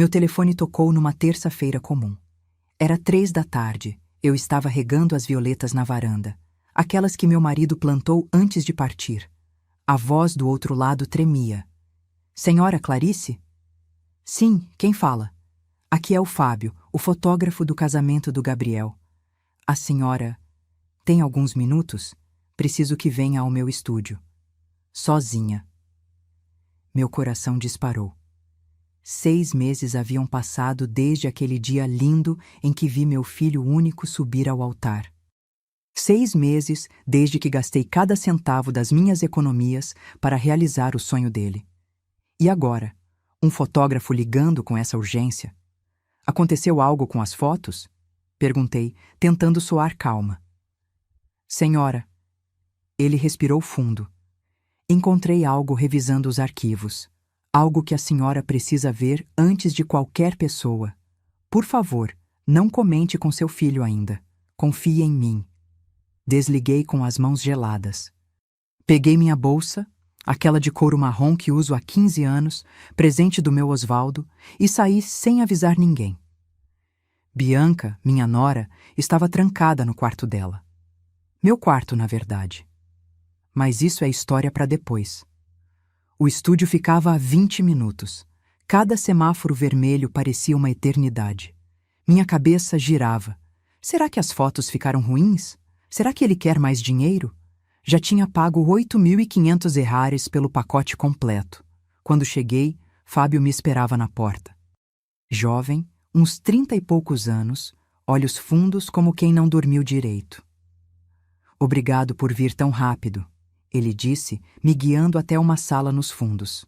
Meu telefone tocou numa terça-feira comum. Era 3 da tarde. Eu estava regando as violetas na varanda, aquelas que meu marido plantou antes de partir. A voz do outro lado tremia. Senhora Clarice? Sim, quem fala? Aqui é o Fábio, o fotógrafo do casamento do Gabriel. A senhora tem alguns minutos? Preciso que venha ao meu estúdio. Sozinha. Meu coração disparou. 6 meses haviam passado desde aquele dia lindo em que vi meu filho único subir ao altar. 6 meses desde que gastei cada centavo das minhas economias para realizar o sonho dele. E agora, um fotógrafo ligando com essa urgência? Aconteceu algo com as fotos? Perguntei, tentando soar calma. Senhora, ele respirou fundo. Encontrei algo revisando os arquivos. Algo que a senhora precisa ver antes de qualquer pessoa. Por favor, não comente com seu filho ainda. Confie em mim. Desliguei com as mãos geladas. Peguei minha bolsa, aquela de couro marrom que uso há 15 anos, presente do meu Osvaldo, e saí sem avisar ninguém. Bianca, minha nora, estava trancada no quarto dela. Meu quarto, na verdade. Mas isso é história para depois. O estúdio ficava a 20 minutos. Cada semáforo vermelho parecia uma eternidade. Minha cabeça girava. Será que as fotos ficaram ruins? Será que ele quer mais dinheiro? Já tinha pago 8.500 reais pelo pacote completo. Quando cheguei, Fábio me esperava na porta. Jovem, uns 30 e poucos anos, olhos fundos como quem não dormiu direito. Obrigado por vir tão rápido, ele disse, me guiando até uma sala nos fundos.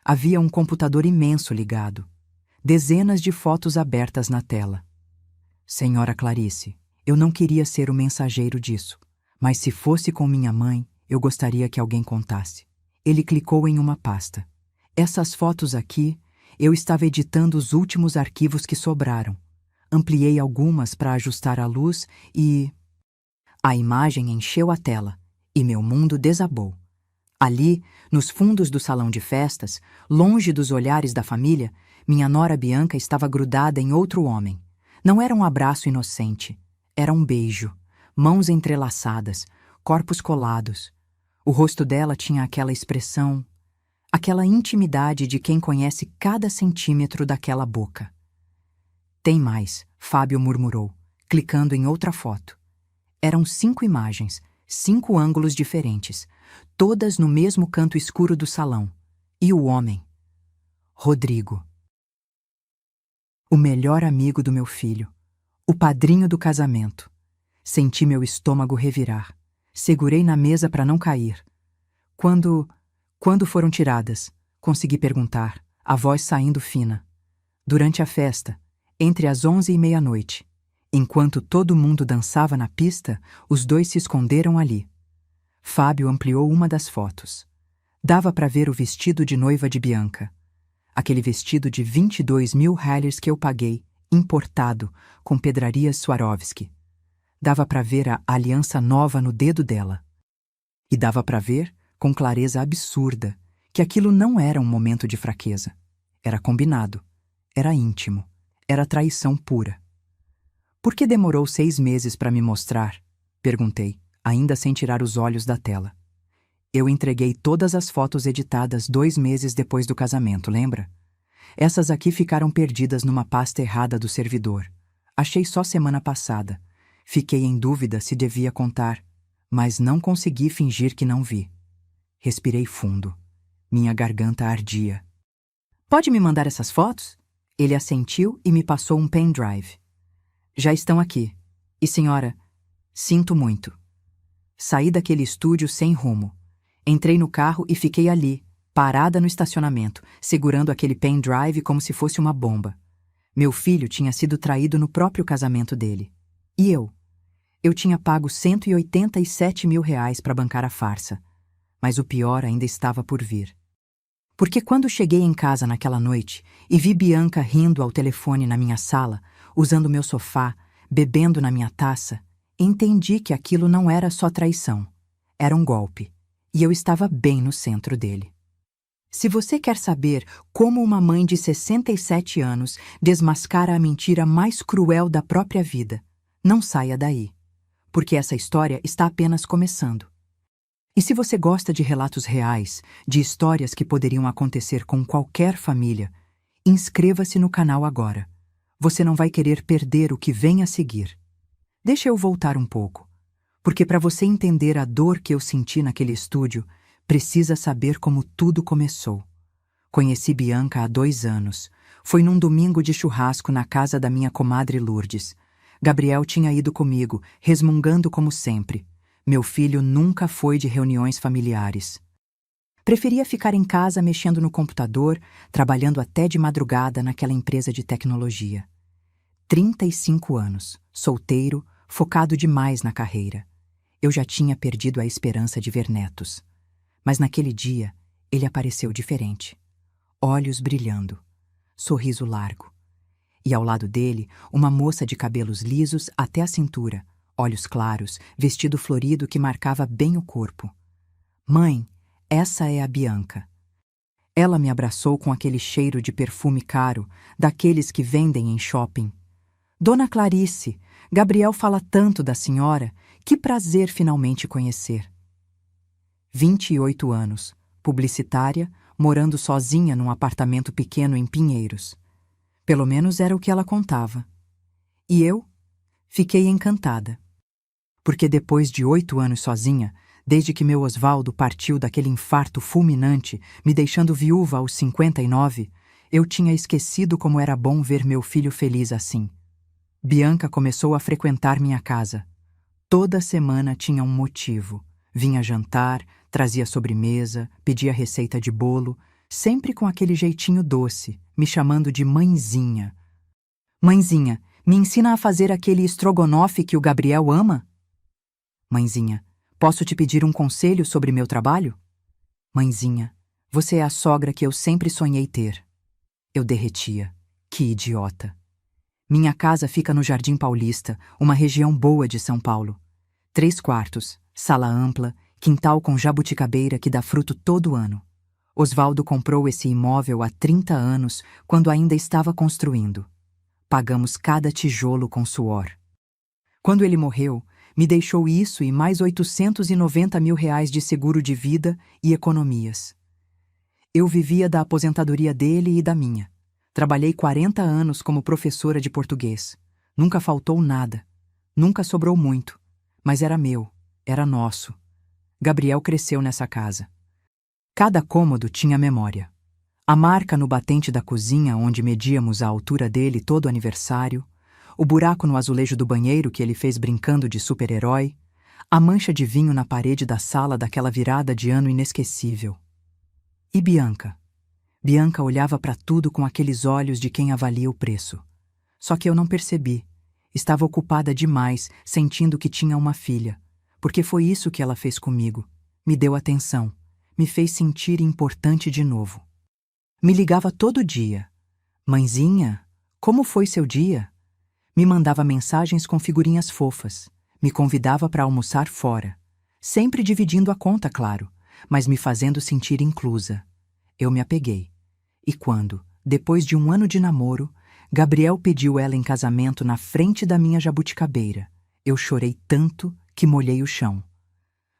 Havia um computador imenso ligado. Dezenas de fotos abertas na tela. Senhora Clarice, eu não queria ser o mensageiro disso, mas se fosse com minha mãe, eu gostaria que alguém contasse. Ele clicou em uma pasta. Essas fotos aqui, eu estava editando os últimos arquivos que sobraram. Ampliei algumas para ajustar a luz e... A imagem encheu a tela. E meu mundo desabou. Ali, nos fundos do salão de festas, longe dos olhares da família, minha nora Bianca estava grudada em outro homem. Não era um abraço inocente. Era um beijo. Mãos entrelaçadas, corpos colados. O rosto dela tinha aquela expressão, aquela intimidade de quem conhece cada centímetro daquela boca. Tem mais, Fábio murmurou, clicando em outra foto. Eram 5 imagens, 5 ângulos diferentes, todas no mesmo canto escuro do salão. E o homem? Rodrigo. O melhor amigo do meu filho. O padrinho do casamento. Senti meu estômago revirar. Segurei na mesa para não cair. Quando foram tiradas? Consegui perguntar, a voz saindo fina. Durante a festa, entre as 11 e meia-noite. Enquanto todo mundo dançava na pista, os dois se esconderam ali. Fábio ampliou uma das fotos. Dava para ver o vestido de noiva de Bianca. Aquele vestido de 22.000 reais que eu paguei, importado, com pedrarias Swarovski. Dava para ver a aliança nova no dedo dela. E dava para ver, com clareza absurda, que aquilo não era um momento de fraqueza. Era combinado. Era íntimo. Era traição pura. Por que demorou 6 meses para me mostrar? Perguntei, ainda sem tirar os olhos da tela. Eu entreguei todas as fotos editadas 2 meses depois do casamento, lembra? Essas aqui ficaram perdidas numa pasta errada do servidor. Achei só semana passada. Fiquei em dúvida se devia contar, mas não consegui fingir que não vi. Respirei fundo. Minha garganta ardia. Pode me mandar essas fotos? Ele assentiu e me passou um pendrive. Já estão aqui. E senhora, sinto muito. Saí daquele estúdio sem rumo. Entrei no carro e fiquei ali, parada no estacionamento, segurando aquele pendrive como se fosse uma bomba. Meu filho tinha sido traído no próprio casamento dele. E eu? Eu tinha pago 187.000 reais para bancar a farsa. Mas o pior ainda estava por vir. Porque quando cheguei em casa naquela noite e vi Bianca rindo ao telefone na minha sala, usando meu sofá, bebendo na minha taça, entendi que aquilo não era só traição. Era um golpe. E eu estava bem no centro dele. Se você quer saber como uma mãe de 67 anos desmascara a mentira mais cruel da própria vida, não saia daí, porque essa história está apenas começando. E se você gosta de relatos reais, de histórias que poderiam acontecer com qualquer família, inscreva-se no canal agora. Você não vai querer perder o que vem a seguir. Deixa eu voltar um pouco, porque para você entender a dor que eu senti naquele estúdio, precisa saber como tudo começou. Conheci Bianca há 2 anos. Foi num domingo de churrasco na casa da minha comadre Lourdes. Gabriel tinha ido comigo, resmungando como sempre. Meu filho nunca foi de reuniões familiares. Preferia ficar em casa mexendo no computador, trabalhando até de madrugada naquela empresa de tecnologia. 35 anos, solteiro, focado demais na carreira. Eu já tinha perdido a esperança de ver netos. Mas naquele dia, ele apareceu diferente. Olhos brilhando, sorriso largo. E ao lado dele, uma moça de cabelos lisos até a cintura, olhos claros, vestido florido que marcava bem o corpo. Mãe, essa é a Bianca. Ela me abraçou com aquele cheiro de perfume caro, daqueles que vendem em shopping. Dona Clarice, Gabriel fala tanto da senhora, que prazer finalmente conhecer. 28 anos, publicitária, morando sozinha num apartamento pequeno em Pinheiros. Pelo menos era o que ela contava. E eu? Fiquei encantada. Porque depois de 8 anos sozinha, desde que meu Osvaldo partiu daquele infarto fulminante, me deixando viúva aos 59, eu tinha esquecido como era bom ver meu filho feliz assim. Bianca começou a frequentar minha casa. Toda semana tinha um motivo. Vinha jantar, trazia sobremesa, pedia receita de bolo, sempre com aquele jeitinho doce, me chamando de mãezinha. Mãezinha, me ensina a fazer aquele estrogonofe que o Gabriel ama? Mãezinha, posso te pedir um conselho sobre meu trabalho? Mãezinha, você é a sogra que eu sempre sonhei ter. Eu derretia. Que idiota. Minha casa fica no Jardim Paulista, uma região boa de São Paulo. 3 quartos, sala ampla, quintal com jabuticabeira que dá fruto todo ano. Osvaldo comprou esse imóvel há 30 anos, quando ainda estava construindo. Pagamos cada tijolo com suor. Quando ele morreu, me deixou isso e mais 890 mil reais de seguro de vida e economias. Eu vivia da aposentadoria dele e da minha. Trabalhei 40 anos como professora de português. Nunca faltou nada. Nunca sobrou muito. Mas era meu, era nosso. Gabriel cresceu nessa casa. Cada cômodo tinha memória. A marca no batente da cozinha onde medíamos a altura dele todo aniversário, o buraco no azulejo do banheiro que ele fez brincando de super-herói, a mancha de vinho na parede da sala daquela virada de ano inesquecível. E Bianca? Bianca olhava para tudo com aqueles olhos de quem avalia o preço. Só que eu não percebi. Estava ocupada demais, sentindo que tinha uma filha. Porque foi isso que ela fez comigo. Me deu atenção. Me fez sentir importante de novo. Me ligava todo dia. Mãezinha, como foi seu dia? Me mandava mensagens com figurinhas fofas. Me convidava para almoçar fora. Sempre dividindo a conta, claro, mas me fazendo sentir inclusa. Eu me apeguei. E quando, depois de 1 ano de namoro, Gabriel pediu ela em casamento na frente da minha jabuticabeira, eu chorei tanto que molhei o chão.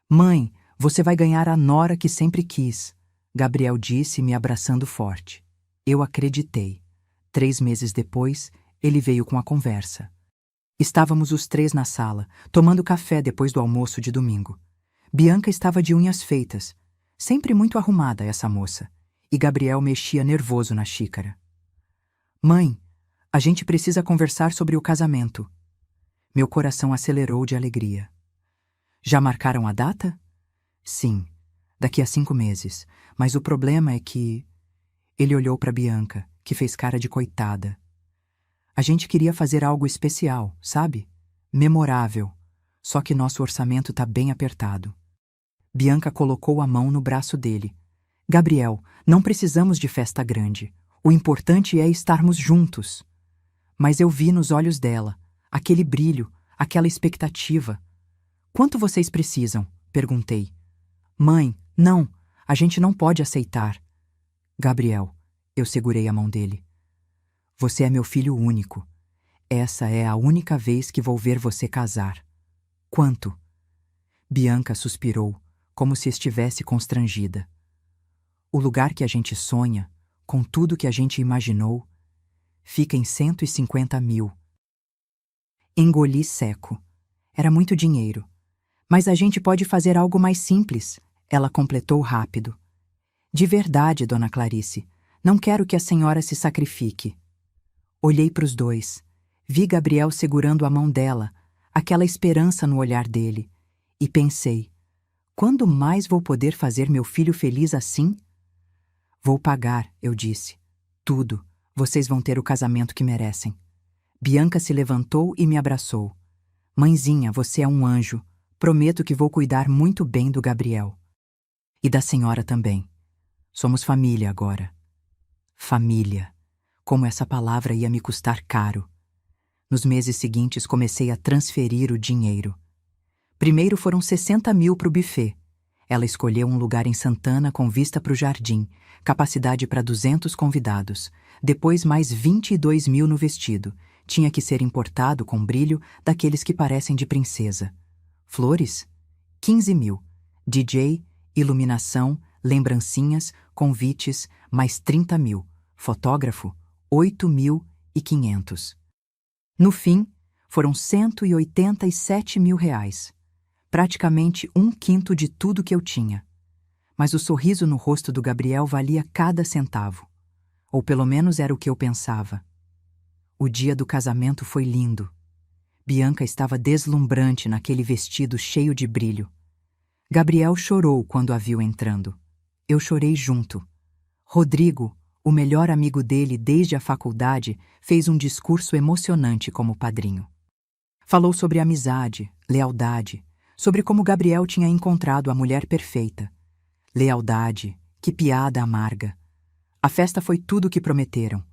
Mãe, você vai ganhar a nora que sempre quis, Gabriel disse, me abraçando forte. Eu acreditei. 3 meses depois, ele veio com a conversa. Estávamos os 3 na sala, tomando café depois do almoço de domingo. Bianca estava de unhas feitas, sempre muito arrumada essa moça, e Gabriel mexia nervoso na xícara. Mãe, a gente precisa conversar sobre o casamento. Meu coração acelerou de alegria. Já marcaram a data? Sim, daqui a 5 meses, mas o problema é que... Ele olhou para Bianca, que fez cara de coitada. A gente queria fazer algo especial, sabe? Memorável. Só que nosso orçamento tá bem apertado. Bianca colocou a mão no braço dele. Gabriel, não precisamos de festa grande. O importante é estarmos juntos. Mas eu vi nos olhos dela, aquele brilho, aquela expectativa. Quanto vocês precisam? Perguntei. Mãe, não, a gente não pode aceitar. Gabriel, eu segurei a mão dele. Você é meu filho único. Essa é a única vez que vou ver você casar. Quanto? Bianca suspirou, como se estivesse constrangida. O lugar que a gente sonha, com tudo que a gente imaginou, fica em 150 mil. Engoli seco. Era muito dinheiro. Mas a gente pode fazer algo mais simples, ela completou rápido. De verdade, dona Clarice, não quero que a senhora se sacrifique. Olhei para os dois. Vi Gabriel segurando a mão dela, aquela esperança no olhar dele, e pensei, quando mais vou poder fazer meu filho feliz assim? Vou pagar, eu disse. Tudo. Vocês vão ter o casamento que merecem. Bianca se levantou e me abraçou. Mãezinha, você é um anjo. Prometo que vou cuidar muito bem do Gabriel. E da senhora também. Somos família agora. Família. Como essa palavra ia me custar caro. Nos meses seguintes comecei a transferir o dinheiro. Primeiro foram 60 mil para o buffet. Ela escolheu um lugar em Santana com vista para o jardim, capacidade para 200 convidados. Depois mais 22 mil no vestido. Tinha que ser importado com brilho daqueles que parecem de princesa. Flores? 15 mil. DJ, iluminação, lembrancinhas, convites, mais 30 mil. Fotógrafo? 8.500. No fim, foram 187 mil reais. Praticamente 1/5 de tudo que eu tinha. Mas o sorriso no rosto do Gabriel valia cada centavo. Ou pelo menos era o que eu pensava. O dia do casamento foi lindo. Bianca estava deslumbrante naquele vestido cheio de brilho. Gabriel chorou quando a viu entrando. Eu chorei junto. Rodrigo, o melhor amigo dele desde a faculdade, fez um discurso emocionante como padrinho. Falou sobre amizade, lealdade, sobre como Gabriel tinha encontrado a mulher perfeita. Lealdade, que piada amarga. A festa foi tudo o que prometeram.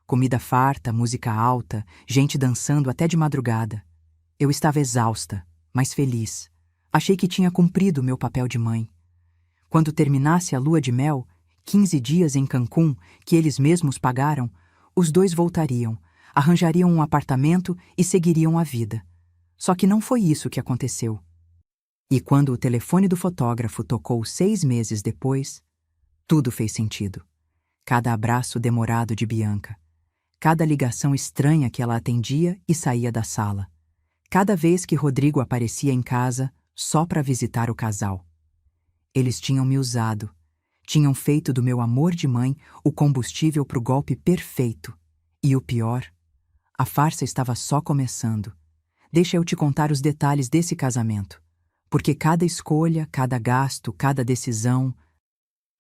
Comida farta, música alta, gente dançando até de madrugada. Eu estava exausta, mas feliz. Achei que tinha cumprido meu papel de mãe. Quando terminasse a lua de mel, 15 dias em Cancún, que eles mesmos pagaram, os dois voltariam, arranjariam um apartamento e seguiriam a vida. Só que não foi isso que aconteceu. E quando o telefone do fotógrafo tocou 6 meses depois, tudo fez sentido. Cada abraço demorado de Bianca. Cada ligação estranha que ela atendia e saía da sala. Cada vez que Rodrigo aparecia em casa, só para visitar o casal. Eles tinham me usado. Tinham feito do meu amor de mãe o combustível para o golpe perfeito. E o pior, a farsa estava só começando. Deixa eu te contar os detalhes desse casamento. Porque cada escolha, cada gasto, cada decisão,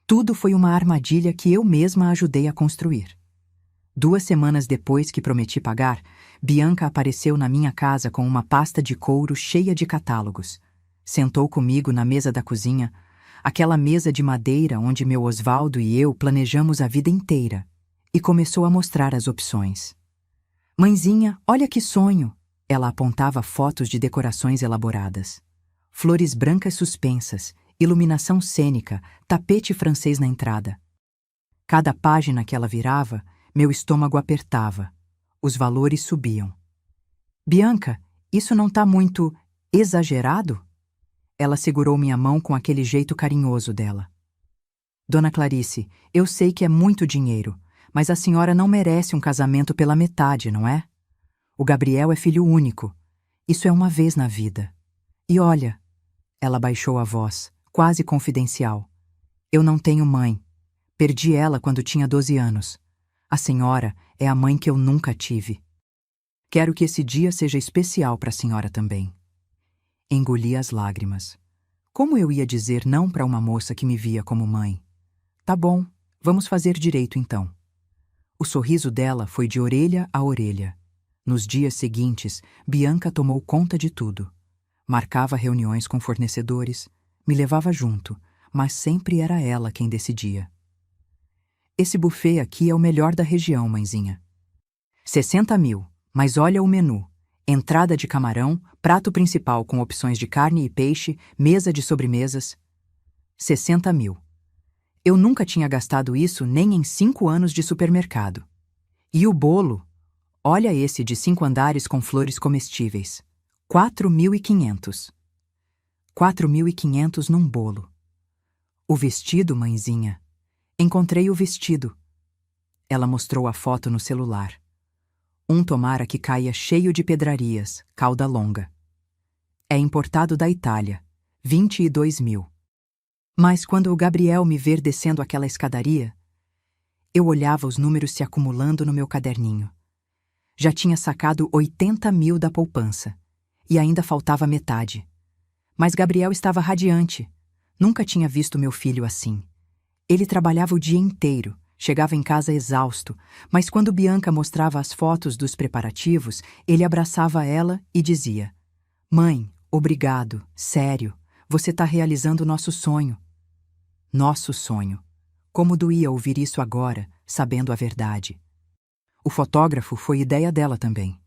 tudo foi uma armadilha que eu mesma ajudei a construir. 2 semanas depois que prometi pagar, Bianca apareceu na minha casa com uma pasta de couro cheia de catálogos. Sentou comigo na mesa da cozinha, aquela mesa de madeira onde meu Osvaldo e eu planejamos a vida inteira, e começou a mostrar as opções. Mãezinha, olha que sonho! Ela apontava fotos de decorações elaboradas. Flores brancas suspensas, iluminação cênica, tapete francês na entrada. Cada página que ela virava, meu estômago apertava. Os valores subiam. Bianca, isso não tá muito exagerado? Ela segurou minha mão com aquele jeito carinhoso dela. Dona Clarice, eu sei que é muito dinheiro, mas a senhora não merece um casamento pela metade, não é? O Gabriel é filho único. Isso é uma vez na vida. E olha, ela baixou a voz, quase confidencial. Eu não tenho mãe. Perdi ela quando tinha 12 anos. A senhora é a mãe que eu nunca tive. Quero que esse dia seja especial para a senhora também. Engoli as lágrimas. Como eu ia dizer não para uma moça que me via como mãe? Tá bom, vamos fazer direito então. O sorriso dela foi de orelha a orelha. Nos dias seguintes, Bianca tomou conta de tudo. Marcava reuniões com fornecedores, me levava junto, mas sempre era ela quem decidia. Esse buffet aqui é o melhor da região, mãezinha. 60 mil, mas olha o menu. Entrada de camarão, prato principal com opções de carne e peixe, mesa de sobremesas. 60 mil. Eu nunca tinha gastado isso nem em 5 anos de supermercado. E o bolo? Olha esse de 5 andares com flores comestíveis. 4.500. 4.500 num bolo. O vestido, mãezinha. Encontrei o vestido. Ela mostrou a foto no celular. Tomara que caia cheio de pedrarias, cauda longa. É importado da Itália, 22.000. Mas quando o Gabriel me ver descendo aquela escadaria, eu olhava os números se acumulando no meu caderninho. Já tinha sacado 80.000 da poupança, e ainda faltava metade. Mas Gabriel estava radiante. Nunca tinha visto meu filho assim. Ele trabalhava o dia inteiro, chegava em casa exausto, mas quando Bianca mostrava as fotos dos preparativos, ele abraçava ela e dizia: "Mãe, obrigado, sério, você está realizando nosso sonho." Nosso sonho. Como doía ouvir isso agora, sabendo a verdade. O fotógrafo foi ideia dela também.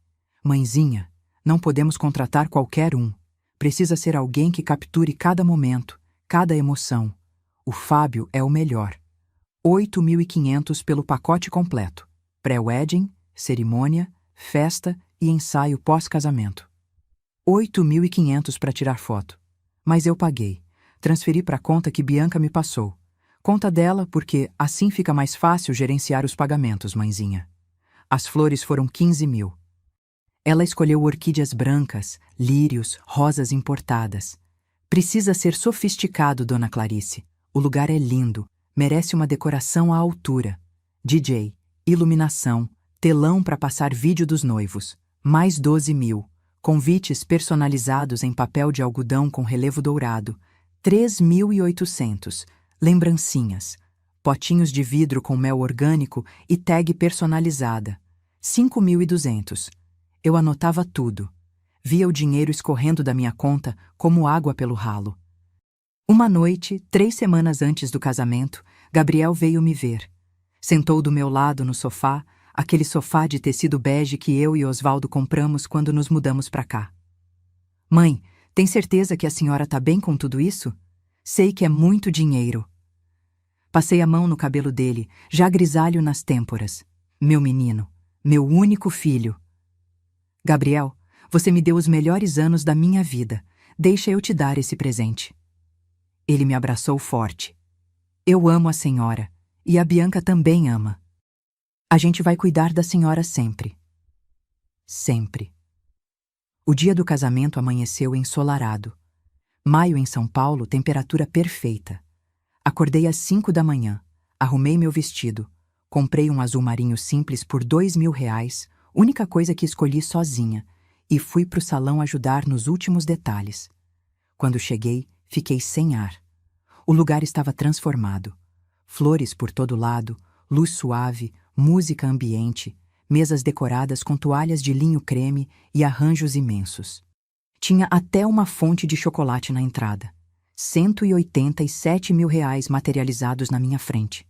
"Mãezinha, não podemos contratar qualquer um. Precisa ser alguém que capture cada momento, cada emoção. O Fábio é o melhor. 8.500 pelo pacote completo. Pré-wedding, cerimônia, festa e ensaio pós-casamento. 8.500 para tirar foto. Mas eu paguei. Transferi para a conta que Bianca me passou. Conta dela porque assim fica mais fácil gerenciar os pagamentos, mãezinha. As flores foram 15.000. Ela escolheu orquídeas brancas, lírios, rosas importadas. Precisa ser sofisticado, dona Clarice. O lugar é lindo, merece uma decoração à altura. DJ, iluminação, telão para passar vídeo dos noivos. Mais 12.000. Convites personalizados em papel de algodão com relevo dourado. 3.800. Lembrancinhas. Potinhos de vidro com mel orgânico e tag personalizada. 5.200. Eu anotava tudo. Via o dinheiro escorrendo da minha conta como água pelo ralo. Uma noite, 3 semanas antes do casamento, Gabriel veio me ver. Sentou do meu lado no sofá, aquele sofá de tecido bege que eu e Osvaldo compramos quando nos mudamos para cá. "Mãe, tem certeza que a senhora tá bem com tudo isso? Sei que é muito dinheiro." Passei a mão no cabelo dele, já grisalho nas têmporas. "Meu menino, meu único filho." "Gabriel, você me deu os melhores anos da minha vida. Deixa eu te dar esse presente." Ele me abraçou forte. "Eu amo a senhora, e a Bianca também ama. A gente vai cuidar da senhora sempre." Sempre. O dia do casamento amanheceu ensolarado. Maio em São Paulo, temperatura perfeita. Acordei às 5 da manhã, arrumei meu vestido, comprei um azul marinho simples por R$ 2.000, única coisa que escolhi sozinha, e fui pro salão ajudar nos últimos detalhes. Quando cheguei, fiquei sem ar. O lugar estava transformado. Flores por todo lado, luz suave, música ambiente, mesas decoradas com toalhas de linho creme e arranjos imensos. Tinha até uma fonte de chocolate na entrada. R$ 187.000 materializados na minha frente.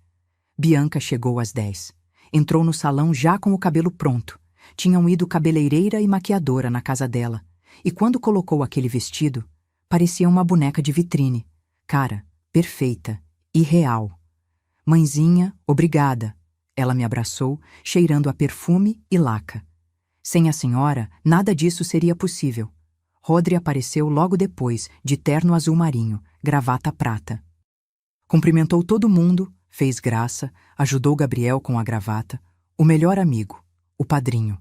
Bianca chegou às 10. Entrou no salão já com o cabelo pronto. Tinham ido cabeleireira e maquiadora na casa dela. E quando colocou aquele vestido, parecia uma boneca de vitrine. Cara, perfeita e real. "Mãezinha, obrigada." Ela me abraçou, cheirando a perfume e laca. Sem a senhora, nada disso seria possível. Rodri apareceu logo depois, de terno azul marinho, gravata prata. Cumprimentou todo mundo, fez graça, ajudou Gabriel com a gravata, o melhor amigo, o padrinho.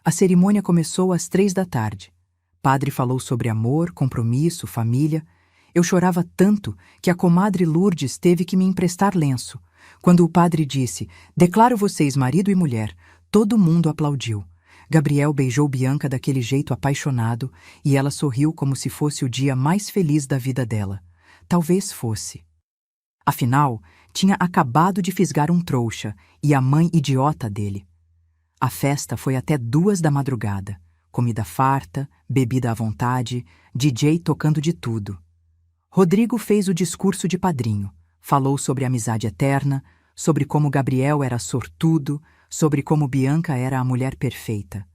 A cerimônia começou às 3 da tarde. Padre falou sobre amor, compromisso, família. Eu chorava tanto que a comadre Lourdes teve que me emprestar lenço. Quando o padre disse: "Declaro vocês marido e mulher", todo mundo aplaudiu. Gabriel beijou Bianca daquele jeito apaixonado e ela sorriu como se fosse o dia mais feliz da vida dela. Talvez fosse. Afinal, tinha acabado de fisgar um trouxa e a mãe idiota dele. A festa foi até 2 da madrugada. Comida farta, bebida à vontade, DJ tocando de tudo. Rodrigo fez o discurso de padrinho. Falou sobre amizade eterna, sobre como Gabriel era sortudo, sobre como Bianca era a mulher perfeita.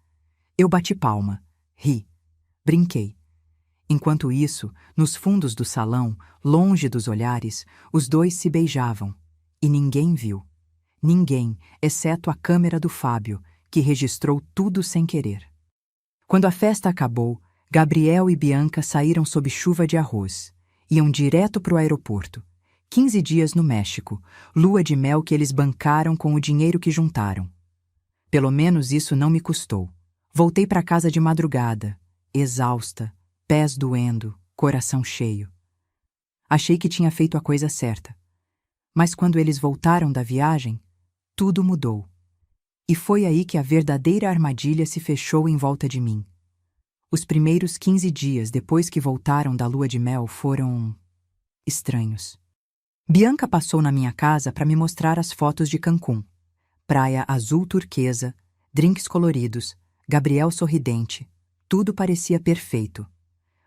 Eu bati palma, ri, brinquei. Enquanto isso, nos fundos do salão, longe dos olhares, os dois se beijavam, E ninguém viu. Ninguém, exceto a câmera do Fábio, que registrou tudo sem querer. Quando a festa acabou, Gabriel e Bianca saíram sob chuva de arroz. Iam direto para o aeroporto. 15 dias no México, lua de mel que eles bancaram com o dinheiro que juntaram. Pelo menos isso não me custou. Voltei para casa de madrugada, exausta, pés doendo, coração cheio. Achei que tinha feito a coisa certa. Mas quando eles voltaram da viagem, tudo mudou. E foi aí que a verdadeira armadilha se fechou em volta de mim. Os primeiros 15 dias depois que voltaram da lua de mel foram estranhos. Bianca passou na minha casa para me mostrar as fotos de Cancún. Praia azul turquesa, drinks coloridos, Gabriel sorridente. Tudo parecia perfeito.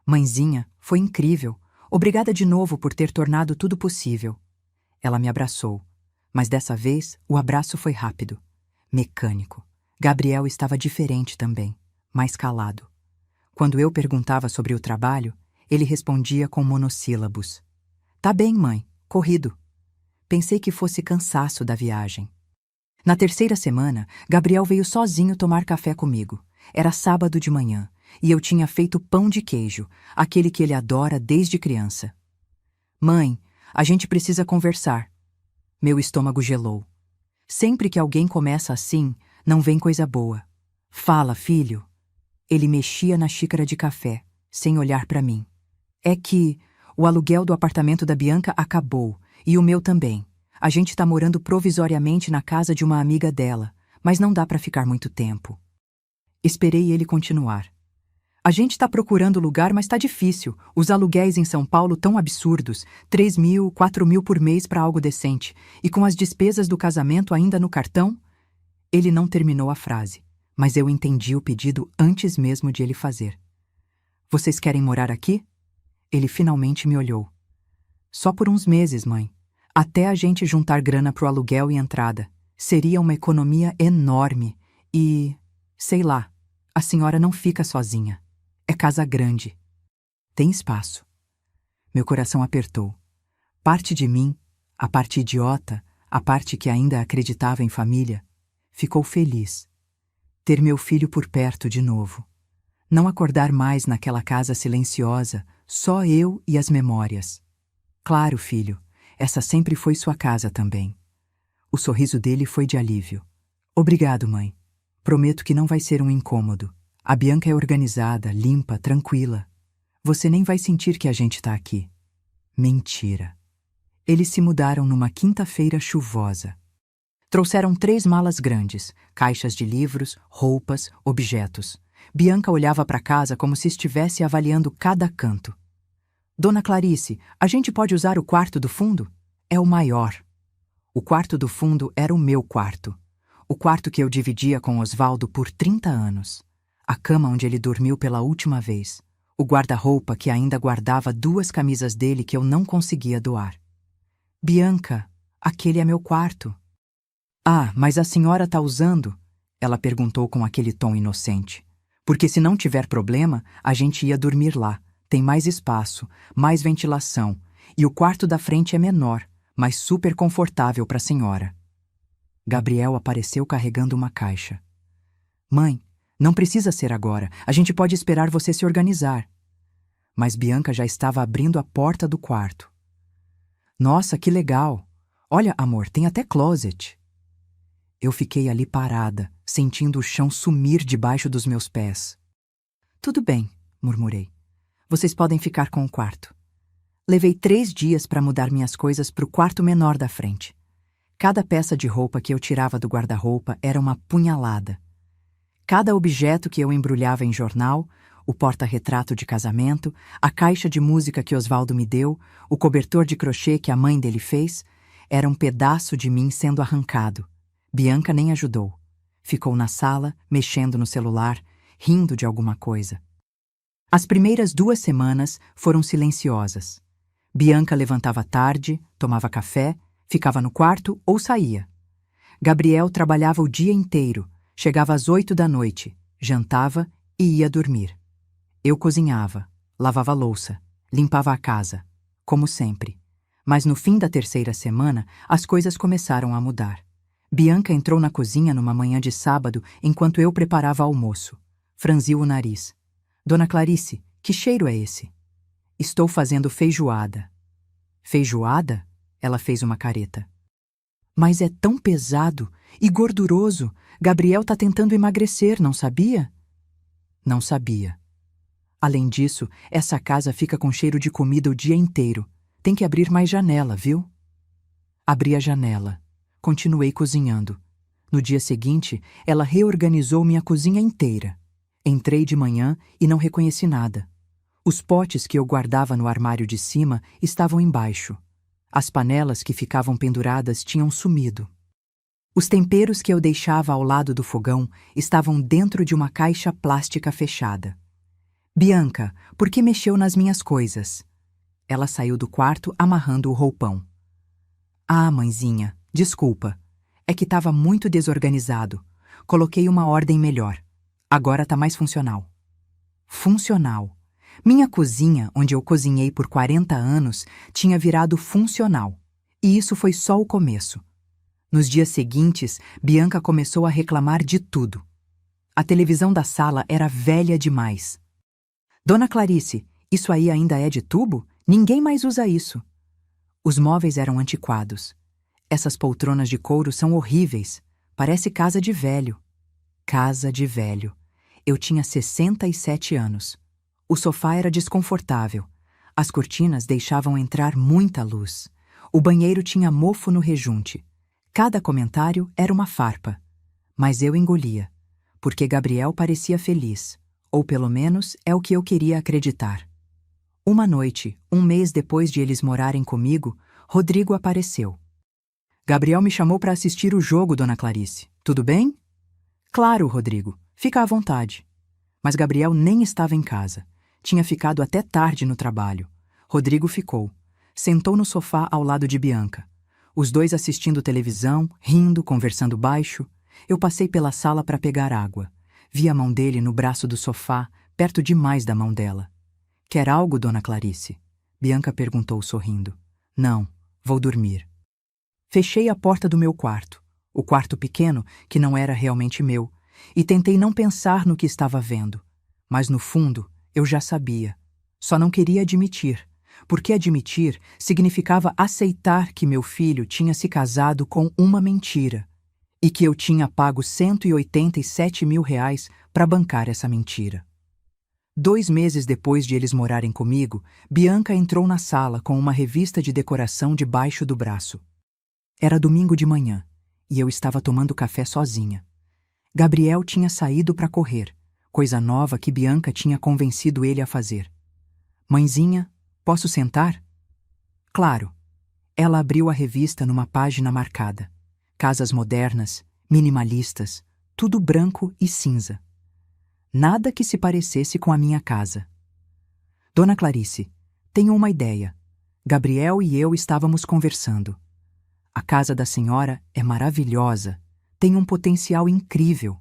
Mãezinha, foi incrível. Obrigada de novo por ter tornado tudo possível. Ela me abraçou, mas dessa vez o abraço foi rápido, mecânico. Gabriel estava diferente também, mais calado. Quando eu perguntava sobre o trabalho, ele respondia com monossílabos. Tá bem, mãe, corrido. Pensei que fosse cansaço da viagem. Na terceira semana, Gabriel veio sozinho tomar café comigo. Era sábado de manhã, e eu tinha feito pão de queijo, aquele que ele adora desde criança. Mãe, a gente precisa conversar. Meu estômago gelou. Sempre que alguém começa assim, não vem coisa boa. Fala, filho. Ele mexia na xícara de café, sem olhar para mim. É que o aluguel do apartamento da Bianca acabou, e o meu também. A gente tá morando provisoriamente na casa de uma amiga dela, mas não dá para ficar muito tempo. Esperei ele continuar. A gente tá procurando lugar, mas tá difícil. Os aluguéis em São Paulo tão absurdos, 3.000, 4.000 por mês para algo decente, e com as despesas do casamento ainda no cartão? Ele não terminou a frase, mas eu entendi o pedido antes mesmo de ele fazer. Vocês querem morar aqui? Ele finalmente me olhou. Só por uns meses, mãe. Até a gente juntar grana pro aluguel e entrada. Seria uma economia enorme e, sei lá, a senhora não fica sozinha. É casa grande. Tem espaço. Meu coração apertou. Parte de mim, a parte idiota, a parte que ainda acreditava em família, ficou feliz. Ter meu filho por perto de novo. Não acordar mais naquela casa silenciosa, só eu e as memórias. Claro, filho, essa sempre foi sua casa também. O sorriso dele foi de alívio. Obrigado, mãe. Prometo que não vai ser um incômodo. A Bianca é organizada, limpa, tranquila. Você nem vai sentir que a gente tá aqui. Mentira. Eles se mudaram numa quinta-feira chuvosa. Trouxeram 3 malas grandes, caixas de livros, roupas, objetos. Bianca olhava para casa como se estivesse avaliando cada canto. Dona Clarice, a gente pode usar o quarto do fundo? É o maior. O quarto do fundo era o meu quarto. O quarto que eu dividia com Osvaldo por 30 anos. A cama onde ele dormiu pela última vez. O guarda-roupa que ainda guardava 2 camisas dele que eu não conseguia doar. Bianca, aquele é meu quarto. Ah, mas a senhora tá usando? Ela perguntou com aquele tom inocente. Porque se não tiver problema, a gente ia dormir lá. Tem mais espaço, mais ventilação, e o quarto da frente é menor, mas super confortável para a senhora. Gabriel apareceu carregando uma caixa. Mãe, não precisa ser agora, a gente pode esperar você se organizar. Mas Bianca já estava abrindo a porta do quarto. Nossa, que legal! Olha, amor, tem até closet. Eu fiquei ali parada, sentindo o chão sumir debaixo dos meus pés. Tudo bem, murmurei. Vocês podem ficar com o quarto. Levei 3 dias para mudar minhas coisas para o quarto menor da frente. Cada peça de roupa que eu tirava do guarda-roupa era uma punhalada. Cada objeto que eu embrulhava em jornal, o porta-retrato de casamento, a caixa de música que Osvaldo me deu, o cobertor de crochê que a mãe dele fez, era um pedaço de mim sendo arrancado. Bianca nem ajudou. Ficou na sala, mexendo no celular, rindo de alguma coisa. As primeiras 2 semanas foram silenciosas. Bianca levantava tarde, tomava café, ficava no quarto ou saía. Gabriel trabalhava o dia inteiro, chegava às 8 da noite, jantava e ia dormir. Eu cozinhava, lavava louça, limpava a casa, como sempre. Mas no fim da terceira semana, as coisas começaram a mudar. Bianca entrou na cozinha numa manhã de sábado enquanto eu preparava almoço. Franziu o nariz. Dona Clarice, que cheiro é esse? Estou fazendo feijoada. Feijoada? Ela fez uma careta. Mas é tão pesado e gorduroso. Gabriel tá tentando emagrecer, não sabia? Não sabia. Além disso, essa casa fica com cheiro de comida o dia inteiro. Tem que abrir mais janela, viu? Abri a janela. Continuei cozinhando. No dia seguinte, ela reorganizou minha cozinha inteira. Entrei de manhã e não reconheci nada. Os potes que eu guardava no armário de cima estavam embaixo. As panelas que ficavam penduradas tinham sumido. Os temperos que eu deixava ao lado do fogão estavam dentro de uma caixa plástica fechada. Bianca, por que mexeu nas minhas coisas? Ela saiu do quarto amarrando o roupão. Ah, mãezinha, desculpa. É que estava muito desorganizado. Coloquei uma ordem melhor. Agora tá mais funcional. Funcional. Minha cozinha, onde eu cozinhei por 40 anos, tinha virado funcional. E isso foi só o começo. Nos dias seguintes, Bianca começou a reclamar de tudo. A televisão da sala era velha demais. Dona Clarice, isso aí ainda é de tubo? Ninguém mais usa isso. Os móveis eram antiquados. Essas poltronas de couro são horríveis. Parece casa de velho. Casa de velho. Eu tinha 67 anos. O sofá era desconfortável. As cortinas deixavam entrar muita luz. O banheiro tinha mofo no rejunte. Cada comentário era uma farpa. Mas eu engolia, porque Gabriel parecia feliz. Ou pelo menos é o que eu queria acreditar. Uma noite, um mês depois de eles morarem comigo, Rodrigo apareceu. Gabriel me chamou para assistir o jogo, Dona Clarice. Tudo bem? Claro, Rodrigo. Fica à vontade. Mas Gabriel nem estava em casa. Tinha ficado até tarde no trabalho. Rodrigo ficou. Sentou no sofá ao lado de Bianca. Os dois assistindo televisão, rindo, conversando baixo. Eu passei pela sala para pegar água. Vi a mão dele no braço do sofá, perto demais da mão dela. Quer algo, Dona Clarice? Bianca perguntou sorrindo. Não, vou dormir. Fechei a porta do meu quarto, o quarto pequeno, que não era realmente meu, e tentei não pensar no que estava vendo. Mas no fundo, eu já sabia. Só não queria admitir, porque admitir significava aceitar que meu filho tinha se casado com uma mentira e que eu tinha pago R$187 mil para bancar essa mentira. 2 meses depois de eles morarem comigo, Bianca entrou na sala com uma revista de decoração debaixo do braço. Era domingo de manhã, e eu estava tomando café sozinha. Gabriel tinha saído para correr, coisa nova que Bianca tinha convencido ele a fazer. Mãezinha, posso sentar? Claro. Ela abriu a revista numa página marcada. Casas modernas, minimalistas, tudo branco e cinza. Nada que se parecesse com a minha casa. Dona Clarice, tenho uma ideia. Gabriel e eu estávamos conversando. A casa da senhora é maravilhosa, tem um potencial incrível.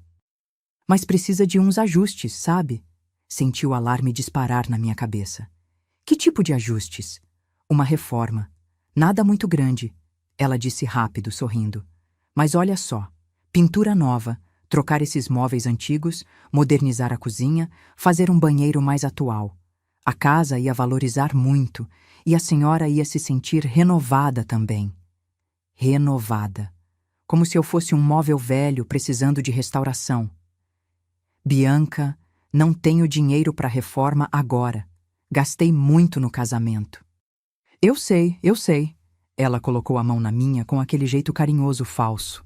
Mas precisa de uns ajustes, sabe? Senti o alarme disparar na minha cabeça. Que tipo de ajustes? Uma reforma. Nada muito grande, ela disse rápido, sorrindo. Mas olha só, pintura nova, trocar esses móveis antigos, modernizar a cozinha, fazer um banheiro mais atual. A casa ia valorizar muito e a senhora ia se sentir renovada também. Renovada. Como se eu fosse um móvel velho precisando de restauração. Bianca, não tenho dinheiro para reforma agora. Gastei muito no casamento. Eu sei. Ela colocou a mão na minha com aquele jeito carinhoso falso.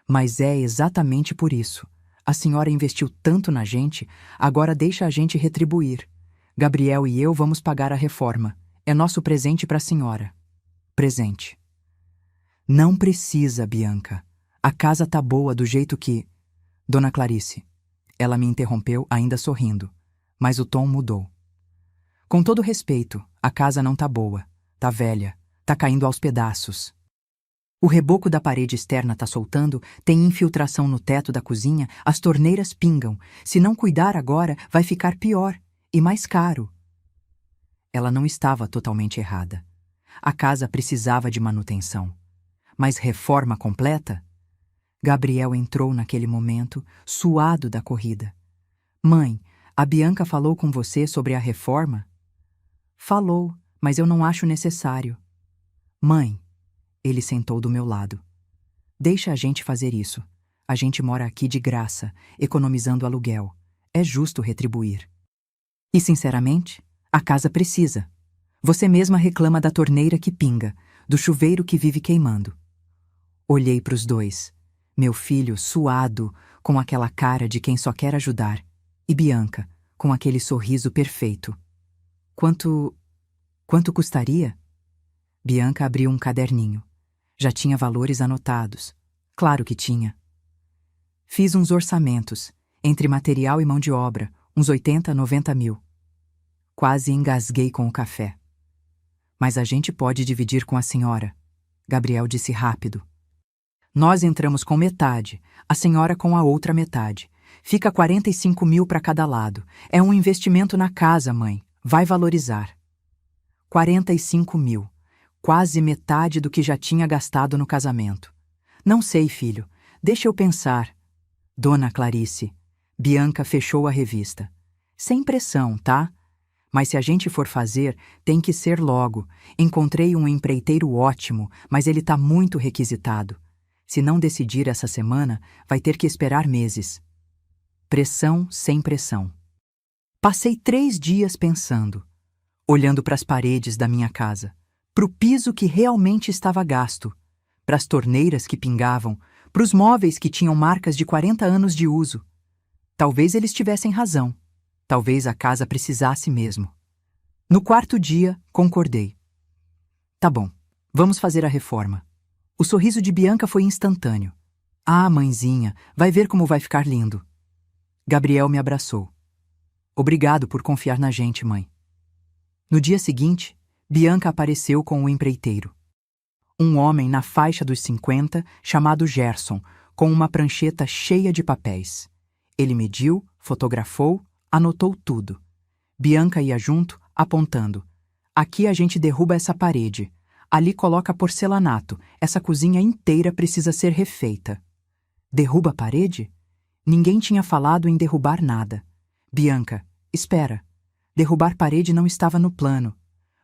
Mas é exatamente por isso. A senhora investiu tanto na gente, agora deixa a gente retribuir. Gabriel e eu vamos pagar a reforma. É nosso presente para a senhora. Presente. Não precisa, Bianca. A casa tá boa do jeito que... Dona Clarice. Ela me interrompeu, ainda sorrindo. Mas o tom mudou. Com todo respeito, a casa não tá boa. Tá velha. Tá caindo aos pedaços. O reboco da parede externa tá soltando, tem infiltração no teto da cozinha, as torneiras pingam. Se não cuidar agora, vai ficar pior e mais caro. Ela não estava totalmente errada. A casa precisava de manutenção. Mas reforma completa? Gabriel entrou naquele momento, suado da corrida. Mãe, a Bianca falou com você sobre a reforma? Falou, mas eu não acho necessário. Mãe, ele sentou do meu lado. Deixa a gente fazer isso. A gente mora aqui de graça, economizando aluguel. É justo retribuir. E, sinceramente, a casa precisa. Você mesma reclama da torneira que pinga, do chuveiro que vive queimando. Olhei para os dois. Meu filho, suado, com aquela cara de quem só quer ajudar, e Bianca, com aquele sorriso perfeito. Quanto custaria? Bianca abriu um caderninho. Já tinha valores anotados. Claro que tinha. Fiz uns orçamentos, entre material e mão de obra, uns 80, 90 mil. Quase engasguei com o café. Mas a gente pode dividir com a senhora, Gabriel disse rápido. Nós entramos com metade, a senhora com a outra metade. Fica 45 mil para cada lado. É um investimento na casa, mãe. Vai valorizar. 45 mil. Quase metade do que já tinha gastado no casamento. Não sei, filho. Deixa eu pensar. Dona Clarice. Bianca fechou a revista. Sem pressão, tá? Mas se a gente for fazer, tem que ser logo. Encontrei um empreiteiro ótimo, mas ele tá muito requisitado. Se não decidir essa semana, vai ter que esperar meses. Pressão sem pressão. Passei 3 dias pensando, olhando para as paredes da minha casa, para o piso que realmente estava gasto, para as torneiras que pingavam, para os móveis que tinham marcas de 40 anos de uso. Talvez eles tivessem razão. Talvez a casa precisasse mesmo. No 4º dia, concordei. Tá bom, vamos fazer a reforma. O sorriso de Bianca foi instantâneo. Ah, mãezinha, vai ver como vai ficar lindo. Gabriel me abraçou. Obrigado por confiar na gente, mãe. No dia seguinte, Bianca apareceu com o empreiteiro. Um homem na faixa dos 50, chamado Gerson, com uma prancheta cheia de papéis. Ele mediu, fotografou, anotou tudo. Bianca ia junto, apontando. Aqui a gente derruba essa parede. Ali coloca porcelanato. Essa cozinha inteira precisa ser refeita. Derruba a parede? Ninguém tinha falado em derrubar nada. Bianca, espera. Derrubar parede não estava no plano.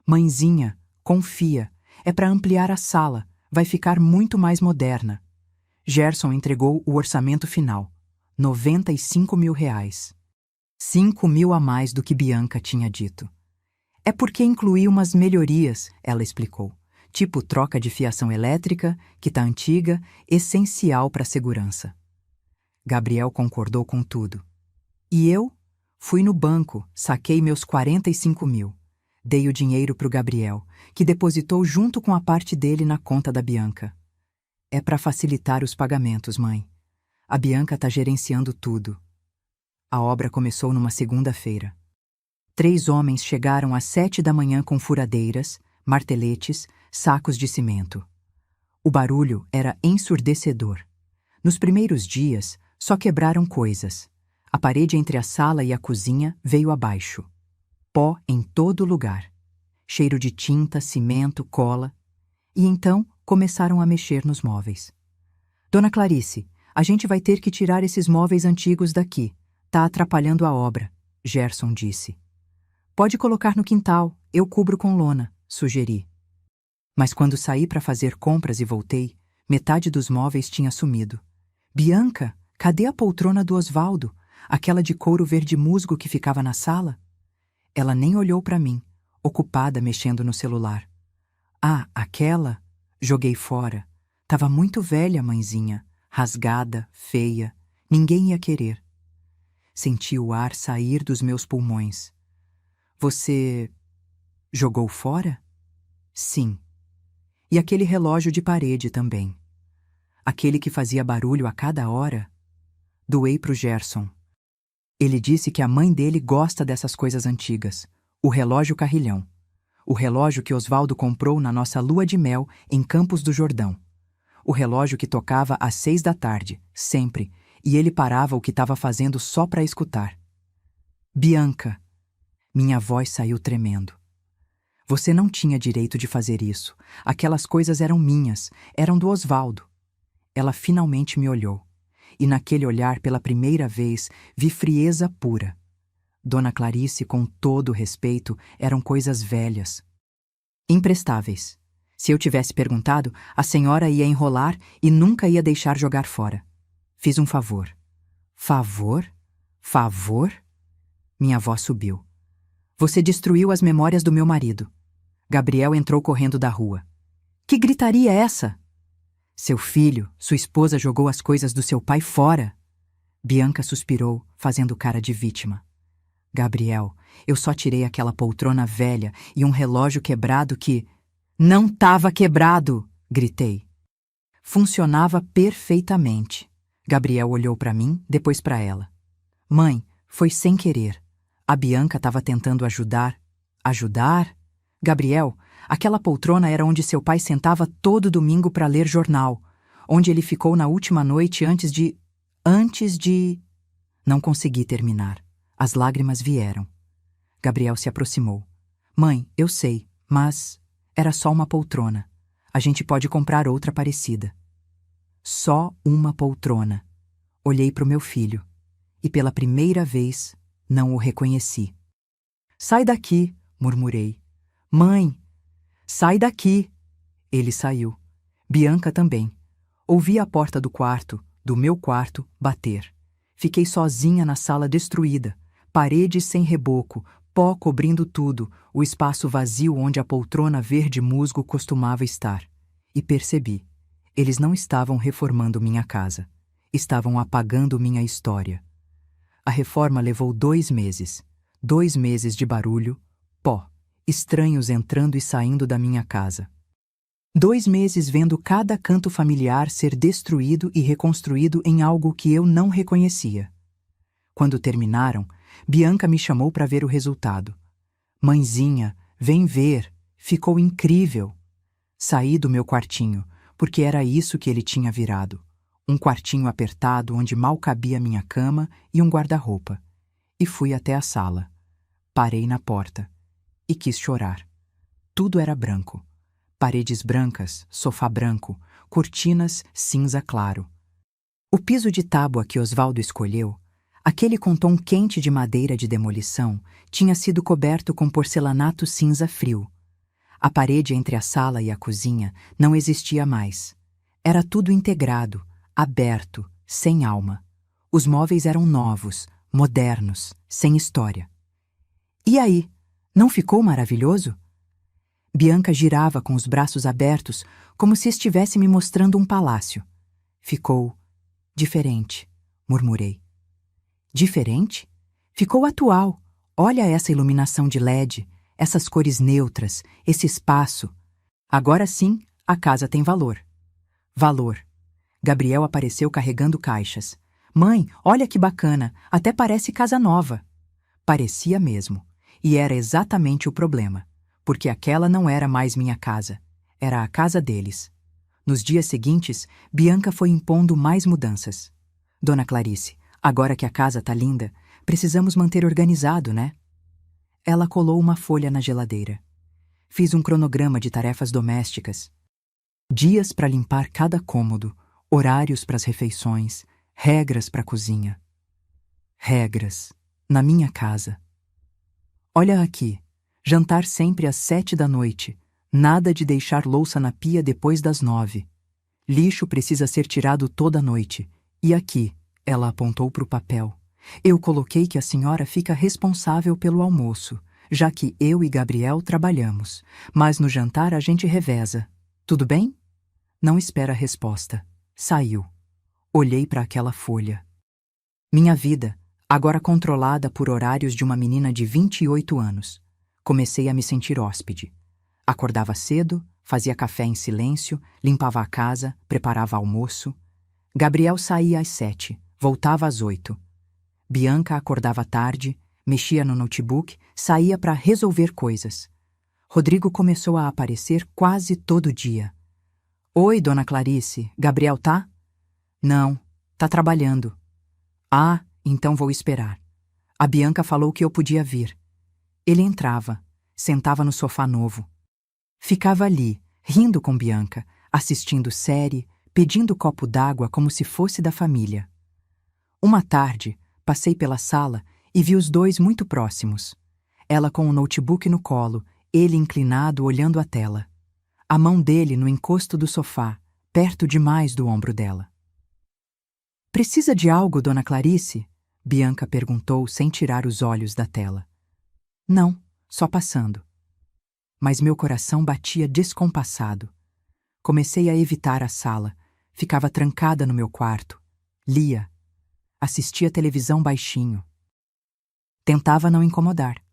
Mãezinha, confia. É para ampliar a sala. Vai ficar muito mais moderna. Gerson entregou o orçamento final. 95 mil reais. 5 mil a mais do que Bianca tinha dito. É porque incluí umas melhorias, ela explicou. Tipo troca de fiação elétrica, que tá antiga, essencial para a segurança. Gabriel concordou com tudo. E eu? Fui no banco, saquei meus 45 mil. Dei o dinheiro pro Gabriel, que depositou junto com a parte dele na conta da Bianca. É para facilitar os pagamentos, mãe. A Bianca tá gerenciando tudo. A obra começou numa segunda-feira. 3 homens chegaram às 7 da manhã com furadeiras, marteletes, sacos de cimento. O barulho era ensurdecedor. Nos primeiros dias, só quebraram coisas. A parede entre a sala e a cozinha veio abaixo. Pó em todo lugar. Cheiro de tinta, cimento, cola. E então começaram a mexer nos móveis. Dona Clarice, a gente vai ter que tirar esses móveis antigos daqui. Tá atrapalhando a obra, Gerson disse. Pode colocar no quintal, eu cubro com lona, sugeri. Mas quando saí para fazer compras e voltei, metade dos móveis tinha sumido. Bianca, cadê a poltrona do Osvaldo? Aquela de couro verde musgo que ficava na sala? Ela nem olhou para mim, ocupada mexendo no celular. Ah, aquela? Joguei fora. Tava muito velha, mãezinha, rasgada, feia. Ninguém ia querer. Senti o ar sair dos meus pulmões. Você jogou fora? Sim. E aquele relógio de parede também. Aquele que fazia barulho a cada hora? Doei pro Gerson. Ele disse que a mãe dele gosta dessas coisas antigas. O relógio carrilhão. O relógio que Osvaldo comprou na nossa lua de mel em Campos do Jordão. O relógio que tocava às 6 da tarde, sempre, e ele parava o que estava fazendo só para escutar. Bianca. Minha voz saiu tremendo. Você não tinha direito de fazer isso. Aquelas coisas eram minhas, eram do Osvaldo. Ela finalmente me olhou. E naquele olhar, pela primeira vez, vi frieza pura. Dona Clarice, com todo o respeito, eram coisas velhas. Imprestáveis. Se eu tivesse perguntado, a senhora ia enrolar e nunca ia deixar jogar fora. Fiz um favor. Favor? Favor? Minha voz subiu. Você destruiu as memórias do meu marido. Gabriel entrou correndo da rua. Que gritaria é essa? Seu filho, sua esposa jogou as coisas do seu pai fora. Bianca suspirou, fazendo cara de vítima. Gabriel, eu só tirei aquela poltrona velha e um relógio quebrado que... Não estava quebrado! Gritei. Funcionava perfeitamente. Gabriel olhou para mim, depois para ela. Mãe, foi sem querer. A Bianca estava tentando ajudar. Ajudar? Gabriel, aquela poltrona era onde seu pai sentava todo domingo para ler jornal, onde ele ficou na última noite antes de... Não consegui terminar. As lágrimas vieram. Gabriel se aproximou. Mãe, eu sei, mas... Era só uma poltrona. A gente pode comprar outra parecida. Só uma poltrona. Olhei para o meu filho. E pela primeira vez, não o reconheci. Sai daqui, murmurei. Mãe, sai daqui. Ele saiu. Bianca também. Ouvi a porta do quarto, do meu quarto, bater. Fiquei sozinha na sala destruída. Paredes sem reboco, pó cobrindo tudo, o espaço vazio onde a poltrona verde musgo costumava estar. E percebi. Eles não estavam reformando minha casa. Estavam apagando minha história. A reforma levou 2 meses. 2 meses de barulho, pó, estranhos entrando e saindo da minha casa. 2 meses vendo cada canto familiar ser destruído e reconstruído em algo que eu não reconhecia. Quando terminaram, Bianca me chamou para ver o resultado. Mãezinha, vem ver, ficou incrível. Saí do meu quartinho, porque era isso que ele tinha virado. Um quartinho apertado onde mal cabia minha cama e um guarda-roupa. E fui até a sala. Parei na porta. E quis chorar. Tudo era branco. Paredes brancas, sofá branco, cortinas cinza claro. O piso de tábua que Osvaldo escolheu, aquele com tom quente de madeira de demolição, tinha sido coberto com porcelanato cinza frio. A parede entre a sala e a cozinha não existia mais. Era tudo integrado, aberto, sem alma. Os móveis eram novos, modernos, sem história. E aí, não ficou maravilhoso? Bianca girava com os braços abertos, como se estivesse me mostrando um palácio. Ficou diferente, murmurei. Diferente? Ficou atual. Olha essa iluminação de LED, essas cores neutras, esse espaço. Agora sim, a casa tem valor. Valor. Gabriel apareceu carregando caixas. Mãe, olha que bacana, até parece casa nova. Parecia mesmo. E era exatamente o problema, porque aquela não era mais minha casa, era a casa deles. Nos dias seguintes, Bianca foi impondo mais mudanças. Dona Clarice, agora que a casa tá linda, precisamos manter organizado, né? Ela colou uma folha na geladeira. Fiz um cronograma de tarefas domésticas. Dias para limpar cada cômodo, horários para as refeições, regras para a cozinha. Regras. Na minha casa. Olha aqui. Jantar sempre às 7 da noite. Nada de deixar louça na pia depois das 9. Lixo precisa ser tirado toda noite. E aqui, ela apontou para o papel. Eu coloquei que a senhora fica responsável pelo almoço, já que eu e Gabriel trabalhamos. Mas no jantar a gente reveza. Tudo bem? Não espera a resposta. Saiu. Olhei para aquela folha. Minha vida, agora controlada por horários de uma menina de 28 anos. Comecei a me sentir hóspede. Acordava cedo, fazia café em silêncio, limpava a casa, preparava almoço. Gabriel saía às 7, voltava às 8. Bianca acordava tarde, mexia no notebook, saía para resolver coisas. Rodrigo começou a aparecer quase todo dia. Oi, dona Clarice, Gabriel tá? Não, tá trabalhando. Ah, então vou esperar. A Bianca falou que eu podia vir. Ele entrava. Sentava no sofá novo. Ficava ali, rindo com Bianca, assistindo série, pedindo copo d'água como se fosse da família. Uma tarde, passei pela sala e vi os dois muito próximos. Ela com o notebook no colo, ele inclinado olhando a tela. A mão dele no encosto do sofá, perto demais do ombro dela. "Precisa de algo, Dona Clarice?" Bianca perguntou sem tirar os olhos da tela. "Não, só passando." Mas meu coração batia descompassado. Comecei a evitar a sala. Ficava trancada no meu quarto. Lia. Assistia televisão baixinho. Tentava não incomodar.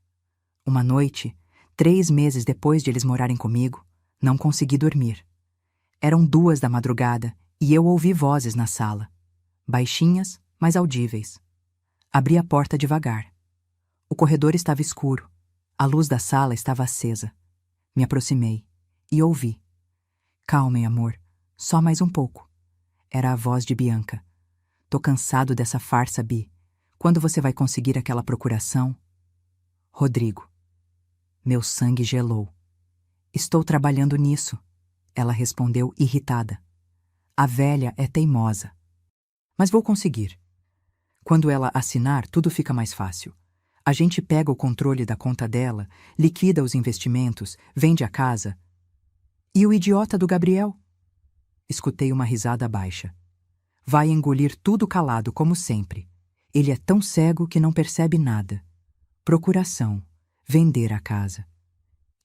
Uma noite, 3 meses depois de eles morarem comigo, não consegui dormir. Eram 2 da madrugada e eu ouvi vozes na sala. Baixinhas, mas audíveis. Abri a porta devagar. O corredor estava escuro. A luz da sala estava acesa. Me aproximei e ouvi. "Calma, amor. Só mais um pouco." Era a voz de Bianca. "Tô cansado dessa farsa, Bi. Quando você vai conseguir aquela procuração?" "Rodrigo." Meu sangue gelou. "Estou trabalhando nisso." Ela respondeu irritada. "A velha é teimosa. Mas vou conseguir. Quando ela assinar, tudo fica mais fácil. A gente pega o controle da conta dela, liquida os investimentos, vende a casa." "E o idiota do Gabriel?" Escutei uma risada baixa. "Vai engolir tudo calado, como sempre. Ele é tão cego que não percebe nada. Procuração. Vender a casa."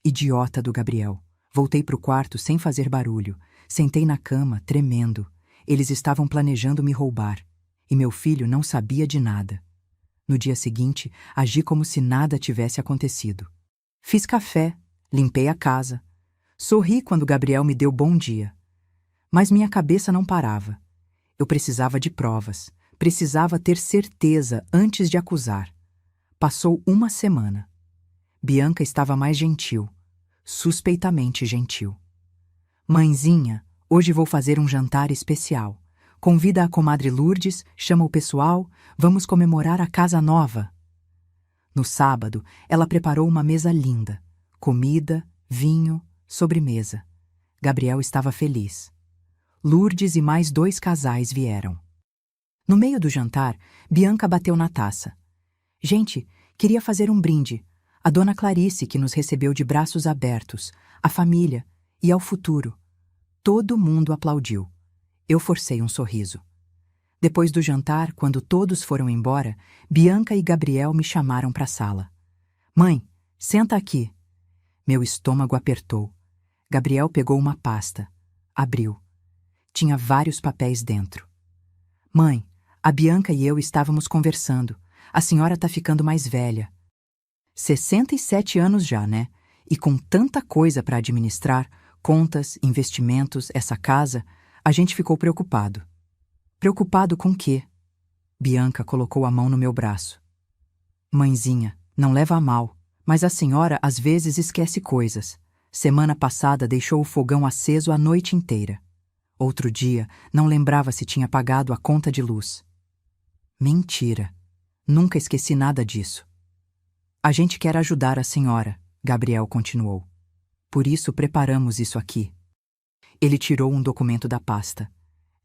Idiota do Gabriel. Voltei pro quarto sem fazer barulho. Sentei na cama, tremendo. Eles estavam planejando me roubar. E meu filho não sabia de nada. No dia seguinte, agi como se nada tivesse acontecido. Fiz café, limpei a casa. Sorri quando Gabriel me deu bom dia. Mas minha cabeça não parava. Eu precisava de provas. Precisava ter certeza antes de acusar. Passou uma semana. Bianca estava mais gentil. Suspeitamente gentil. "Mãezinha, hoje vou fazer um jantar especial. Convida a comadre Lourdes, chama o pessoal, vamos comemorar a casa nova." No sábado, ela preparou uma mesa linda. Comida, vinho, sobremesa. Gabriel estava feliz. Lourdes e mais 2 casais vieram. No meio do jantar, Bianca bateu na taça. "Gente, queria fazer um brinde. A Dona Clarice, que nos recebeu de braços abertos, a família e ao futuro." Todo mundo aplaudiu. Eu forcei um sorriso. Depois do jantar, quando todos foram embora, Bianca e Gabriel me chamaram para a sala. "Mãe, senta aqui." Meu estômago apertou. Gabriel pegou uma pasta. Abriu. Tinha vários papéis dentro. "Mãe, a Bianca e eu estávamos conversando. A senhora tá ficando mais velha." 67 anos já, né? E com tanta coisa para administrar, contas, investimentos, essa casa, a gente ficou preocupado. "Preocupado com quê?" Bianca colocou a mão no meu braço. "Mãezinha, não leva a mal, mas a senhora às vezes esquece coisas. Semana passada deixou o fogão aceso a noite inteira. Outro dia, não lembrava se tinha pagado a conta de luz." "Mentira. Nunca esqueci nada disso." "A gente quer ajudar a senhora", Gabriel continuou. "Por isso preparamos isso aqui." Ele tirou um documento da pasta.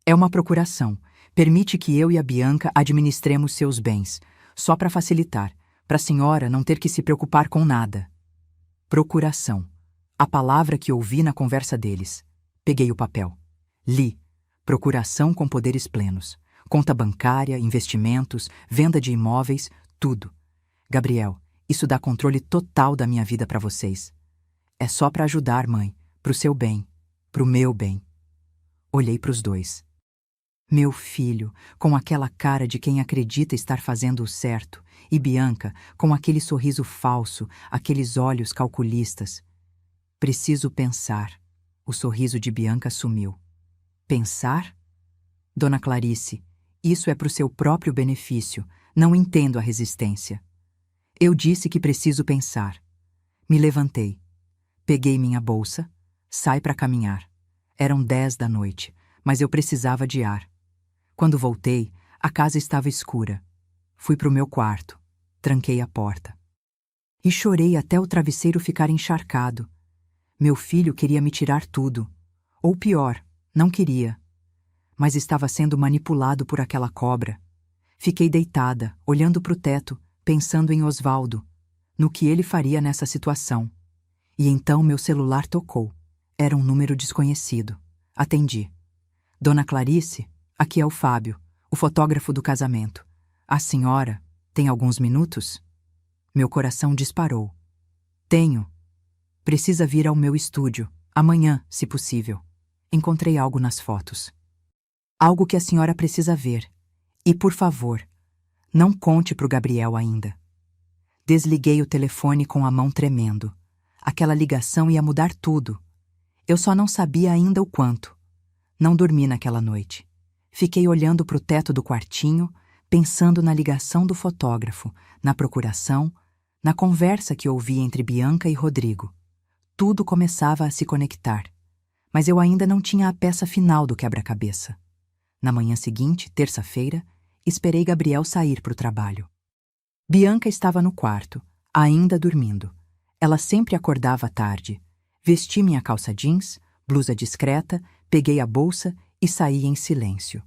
"É uma procuração. Permite que eu e a Bianca administremos seus bens, só para facilitar, para a senhora não ter que se preocupar com nada." Procuração. A palavra que ouvi na conversa deles. Peguei o papel. Li. Procuração com poderes plenos. Conta bancária, investimentos, venda de imóveis, tudo. "Gabriel, isso dá controle total da minha vida para vocês. É só para ajudar, mãe, pro seu bem, pro meu bem." Olhei para os dois. Meu filho, com aquela cara de quem acredita estar fazendo o certo, e Bianca, com aquele sorriso falso, aqueles olhos calculistas. "Preciso pensar." O sorriso de Bianca sumiu. "Pensar? Dona Clarice, isso é pro seu próprio benefício. Não entendo a resistência." Eu disse que preciso pensar. Me levantei. Peguei minha bolsa. Saí para caminhar. Eram 10 da noite, mas eu precisava de ar. Quando voltei, a casa estava escura. Fui para o meu quarto. Tranquei a porta. E chorei até o travesseiro ficar encharcado. Meu filho queria me tirar tudo. Ou pior, não queria. Mas estava sendo manipulado por aquela cobra. Fiquei deitada, olhando para o teto, pensando em Osvaldo, no que ele faria nessa situação. E então meu celular tocou. Era um número desconhecido. Atendi. Dona Clarice, aqui é o Fábio, o fotógrafo do casamento. A senhora tem alguns minutos? Meu coração disparou. Tenho. Precisa vir ao meu estúdio, amanhã, se possível. Encontrei algo nas fotos. Algo que a senhora precisa ver. E, por favor, não conte para o Gabriel ainda. Desliguei o telefone com a mão tremendo. Aquela ligação ia mudar tudo. Eu só não sabia ainda o quanto. Não dormi naquela noite. Fiquei olhando para o teto do quartinho, pensando na ligação do fotógrafo, na procuração, na conversa que ouvi entre Bianca e Rodrigo. Tudo começava a se conectar. Mas eu ainda não tinha a peça final do quebra-cabeça. Na manhã seguinte, terça-feira, esperei Gabriel sair para o trabalho. Bianca estava no quarto, ainda dormindo. Ela sempre acordava tarde. Vesti minha calça jeans, blusa discreta, peguei a bolsa e saí em silêncio.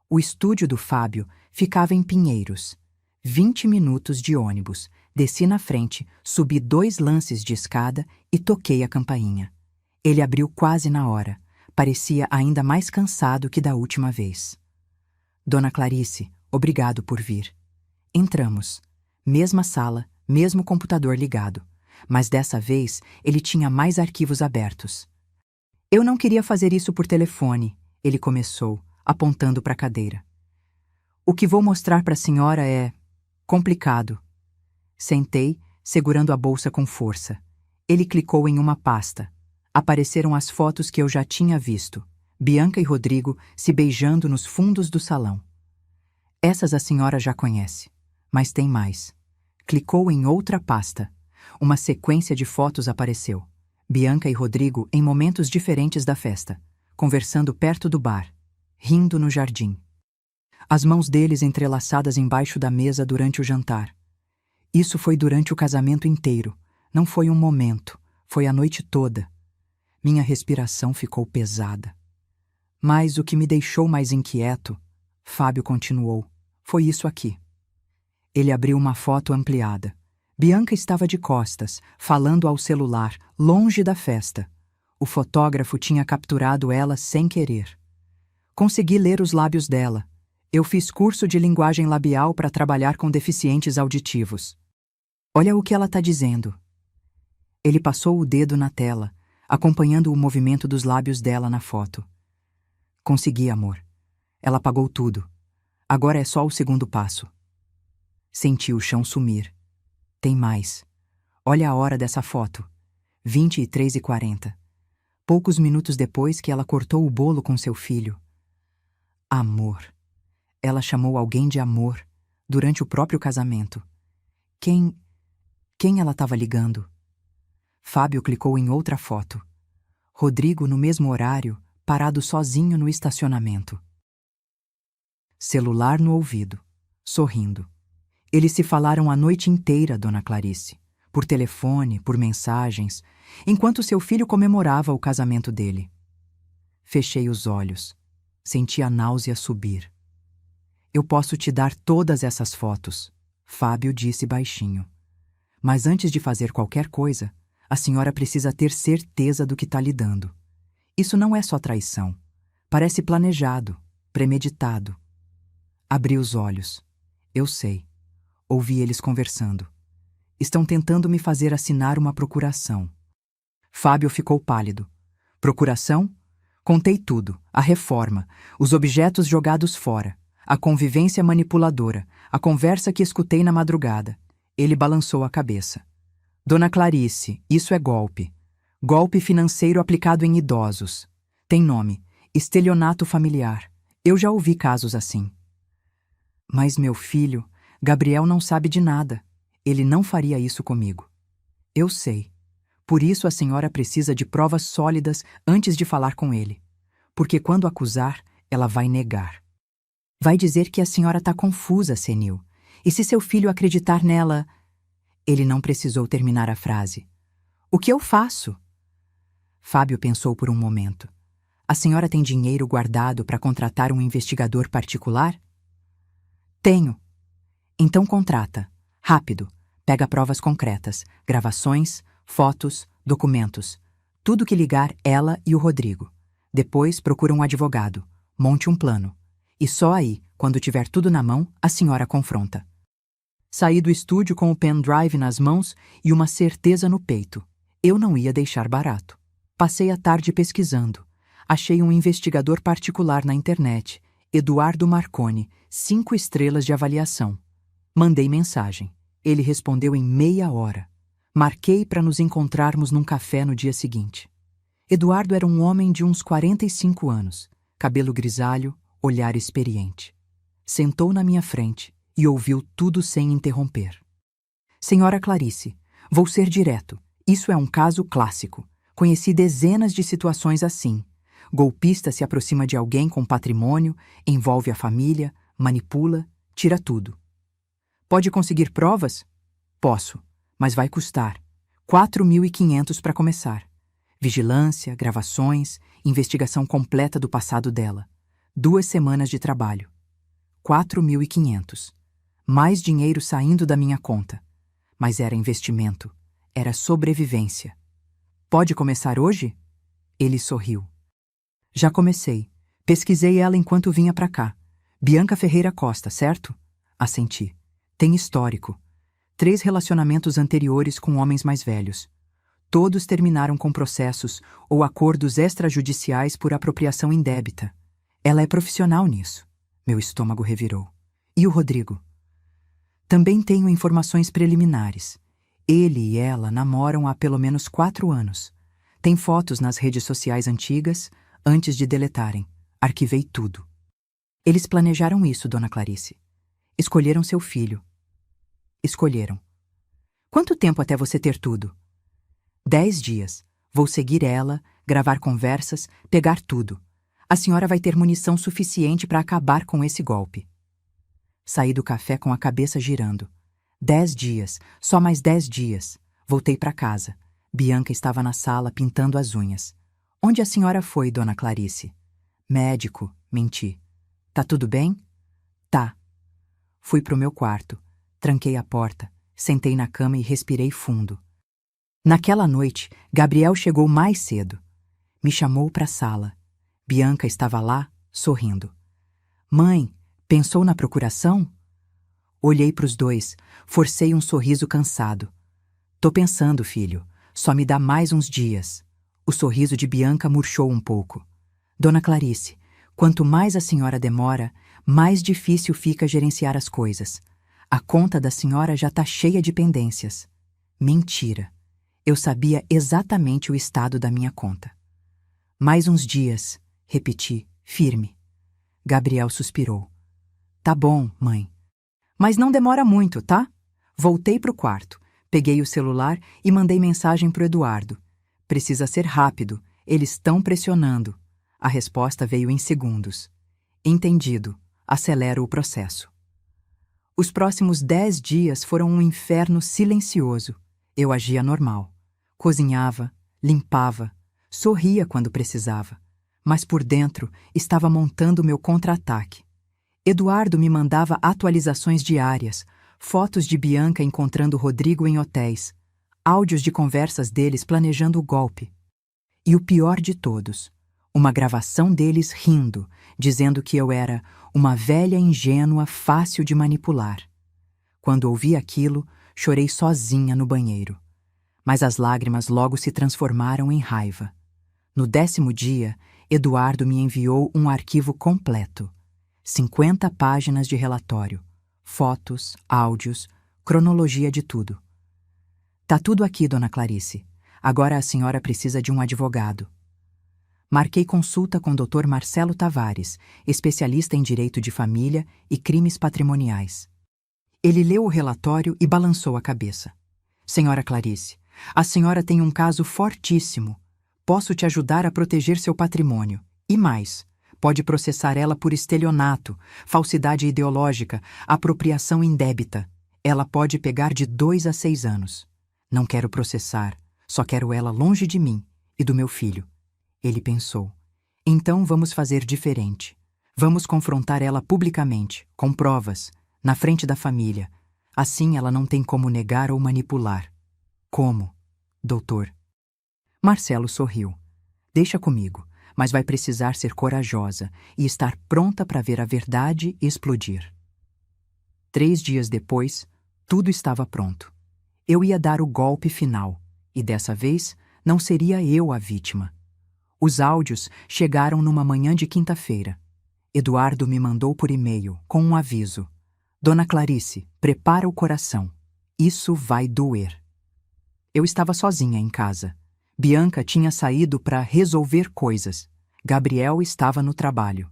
O estúdio do Fábio ficava em Pinheiros. 20 minutos de ônibus. Desci na frente, subi 2 lances de escada e toquei a campainha. Ele abriu quase na hora. Parecia ainda mais cansado que da última vez. Dona Clarice, obrigado por vir. Entramos. Mesma sala, mesmo computador ligado. Mas dessa vez ele tinha mais arquivos abertos. Eu não queria fazer isso por telefone, ele começou, apontando para a cadeira. O que vou mostrar para a senhora é complicado. Sentei, segurando a bolsa com força. Ele clicou em uma pasta. Apareceram as fotos que eu já tinha visto. Bianca e Rodrigo se beijando nos fundos do salão. Essas a senhora já conhece. Mas tem mais. Clicou em outra pasta. Uma sequência de fotos apareceu. Bianca e Rodrigo em momentos diferentes da festa, conversando perto do bar, rindo no jardim. As mãos deles entrelaçadas embaixo da mesa durante o jantar. Isso foi durante o casamento inteiro. Não foi um momento, foi a noite toda. Minha respiração ficou pesada. Mas o que me deixou mais inquieto, Fábio continuou, foi isso aqui. Ele abriu uma foto ampliada. Bianca estava de costas, falando ao celular, longe da festa. O fotógrafo tinha capturado ela sem querer. Consegui ler os lábios dela. Eu fiz curso de linguagem labial para trabalhar com deficientes auditivos. Olha o que ela está dizendo. Ele passou o dedo na tela, acompanhando o movimento dos lábios dela na foto. Consegui, amor. Ela apagou tudo. Agora é só o segundo passo. Senti o chão sumir. Tem mais. Olha a hora dessa foto. 23h40. Poucos minutos depois que ela cortou o bolo com seu filho. Amor. Ela chamou alguém de amor durante o próprio casamento. Quem ela estava ligando? Fábio clicou em outra foto. Rodrigo no mesmo horário, parado sozinho no estacionamento. Celular no ouvido, sorrindo. Eles se falaram a noite inteira, Dona Clarice, por telefone, por mensagens, enquanto seu filho comemorava o casamento dele. Fechei os olhos. Senti a náusea subir. Eu posso te dar todas essas fotos, Fábio disse baixinho. Mas antes de fazer qualquer coisa, a senhora precisa ter certeza do que está lhe dando. Isso não é só traição. Parece planejado, premeditado. Abri os olhos. Eu sei. Ouvi eles conversando. Estão tentando me fazer assinar uma procuração. Fábio ficou pálido. Procuração? Contei tudo. A reforma, os objetos jogados fora, a convivência manipuladora, a conversa que escutei na madrugada. Ele balançou a cabeça. Dona Clarice, isso é golpe. Golpe financeiro aplicado em idosos. Tem nome. Estelionato familiar. Eu já ouvi casos assim. Mas meu filho, Gabriel não sabe de nada. Ele não faria isso comigo. Eu sei. Por isso a senhora precisa de provas sólidas antes de falar com ele. Porque quando acusar, ela vai negar. Vai dizer que a senhora está confusa, senil. E se seu filho acreditar nela... Ele não precisou terminar a frase. O que eu faço? Fábio pensou por um momento. A senhora tem dinheiro guardado para contratar um investigador particular? Tenho. Então contrata. Rápido. Pega provas concretas, gravações, fotos, documentos. Tudo que ligar ela e o Rodrigo. Depois procura um advogado. Monte um plano. E só aí, quando tiver tudo na mão, a senhora confronta. Saí do estúdio com o pendrive nas mãos e uma certeza no peito. Eu não ia deixar barato. Passei a tarde pesquisando. Achei um investigador particular na internet, Eduardo Marconi, 5 estrelas de avaliação. Mandei mensagem. Ele respondeu em meia hora. Marquei para nos encontrarmos num café no dia seguinte. Eduardo era um homem de uns 45 anos, cabelo grisalho, olhar experiente. Sentou na minha frente e ouviu tudo sem interromper. Senhora Clarice, vou ser direto. Isso é um caso clássico. Conheci dezenas de situações assim. Golpista se aproxima de alguém com patrimônio, envolve a família, manipula, tira tudo. Pode conseguir provas? Posso, mas vai custar. 4.500 para começar. Vigilância, gravações, investigação completa do passado dela. 2 semanas de trabalho. 4.500. Mais dinheiro saindo da minha conta. Mas era investimento. Era sobrevivência. Pode começar hoje? Ele sorriu. Já comecei. Pesquisei ela enquanto vinha para cá. Bianca Ferreira Costa, certo? Assenti. Tem histórico. 3 relacionamentos anteriores com homens mais velhos. Todos terminaram com processos ou acordos extrajudiciais por apropriação indébita. Ela é profissional nisso. Meu estômago revirou. E o Rodrigo? Também tenho informações preliminares. Ele e ela namoram há pelo menos 4 anos. Tem fotos nas redes sociais antigas, antes de deletarem. Arquivei tudo. Eles planejaram isso, dona Clarice. Escolheram seu filho. Escolheram. Quanto tempo até você ter tudo? 10 dias. Vou seguir ela, gravar conversas, pegar tudo. A senhora vai ter munição suficiente para acabar com esse golpe. Saí do café com a cabeça girando. 10 dias, só mais 10 dias. Voltei para casa. Bianca estava na sala pintando as unhas. Onde a senhora foi, dona Clarice? Médico, menti. Tá tudo bem? Tá. Fui pro meu quarto. Tranquei a porta, sentei na cama e respirei fundo. Naquela noite, Gabriel chegou mais cedo. Me chamou para a sala. Bianca estava lá, sorrindo. Mãe, pensou na procuração? Olhei para os dois, forcei um sorriso cansado. Tô pensando, filho. Só me dá mais uns dias. O sorriso de Bianca murchou um pouco. Dona Clarice, quanto mais a senhora demora, mais difícil fica gerenciar as coisas. A conta da senhora já está cheia de pendências. Mentira. Eu sabia exatamente o estado da minha conta. Mais uns dias, repeti, firme. Gabriel suspirou. Tá bom, mãe. Mas não demora muito, tá? Voltei pro quarto, peguei o celular e mandei mensagem pro Eduardo. Precisa ser rápido, eles estão pressionando. A resposta veio em segundos. Entendido, acelero o processo. Os próximos 10 dias foram um inferno silencioso. Eu agia normal. Cozinhava, limpava, sorria quando precisava. Mas por dentro estava montando meu contra-ataque. Eduardo me mandava atualizações diárias, fotos de Bianca encontrando Rodrigo em hotéis, áudios de conversas deles planejando o golpe. E o pior de todos, uma gravação deles rindo, dizendo que eu era uma velha ingênua fácil de manipular. Quando ouvi aquilo, chorei sozinha no banheiro. Mas as lágrimas logo se transformaram em raiva. No 10º dia, Eduardo me enviou um arquivo completo. 50 páginas de relatório, fotos, áudios, cronologia de tudo. Tá tudo aqui, dona Clarice. Agora a senhora precisa de um advogado. Marquei consulta com o Dr. Marcelo Tavares, especialista em direito de família e crimes patrimoniais. Ele leu o relatório e balançou a cabeça. Senhora Clarice, a senhora tem um caso fortíssimo. Posso te ajudar a proteger seu patrimônio. E mais, pode processar ela por estelionato, falsidade ideológica, apropriação indébita. Ela pode pegar de 2 a 6 anos. Não quero processar, só quero ela longe de mim e do meu filho. Ele pensou. Então vamos fazer diferente. Vamos confrontar ela publicamente, com provas, na frente da família. Assim ela não tem como negar ou manipular. Como, doutor? Marcelo sorriu. Deixa comigo, mas vai precisar ser corajosa e estar pronta para ver a verdade explodir. 3 dias depois, tudo estava pronto. Eu ia dar o golpe final, e dessa vez não seria eu a vítima. Os áudios chegaram numa manhã de quinta-feira. Eduardo me mandou por e-mail com um aviso. Dona Clarice, prepara o coração. Isso vai doer. Eu estava sozinha em casa. Bianca tinha saído para resolver coisas. Gabriel estava no trabalho.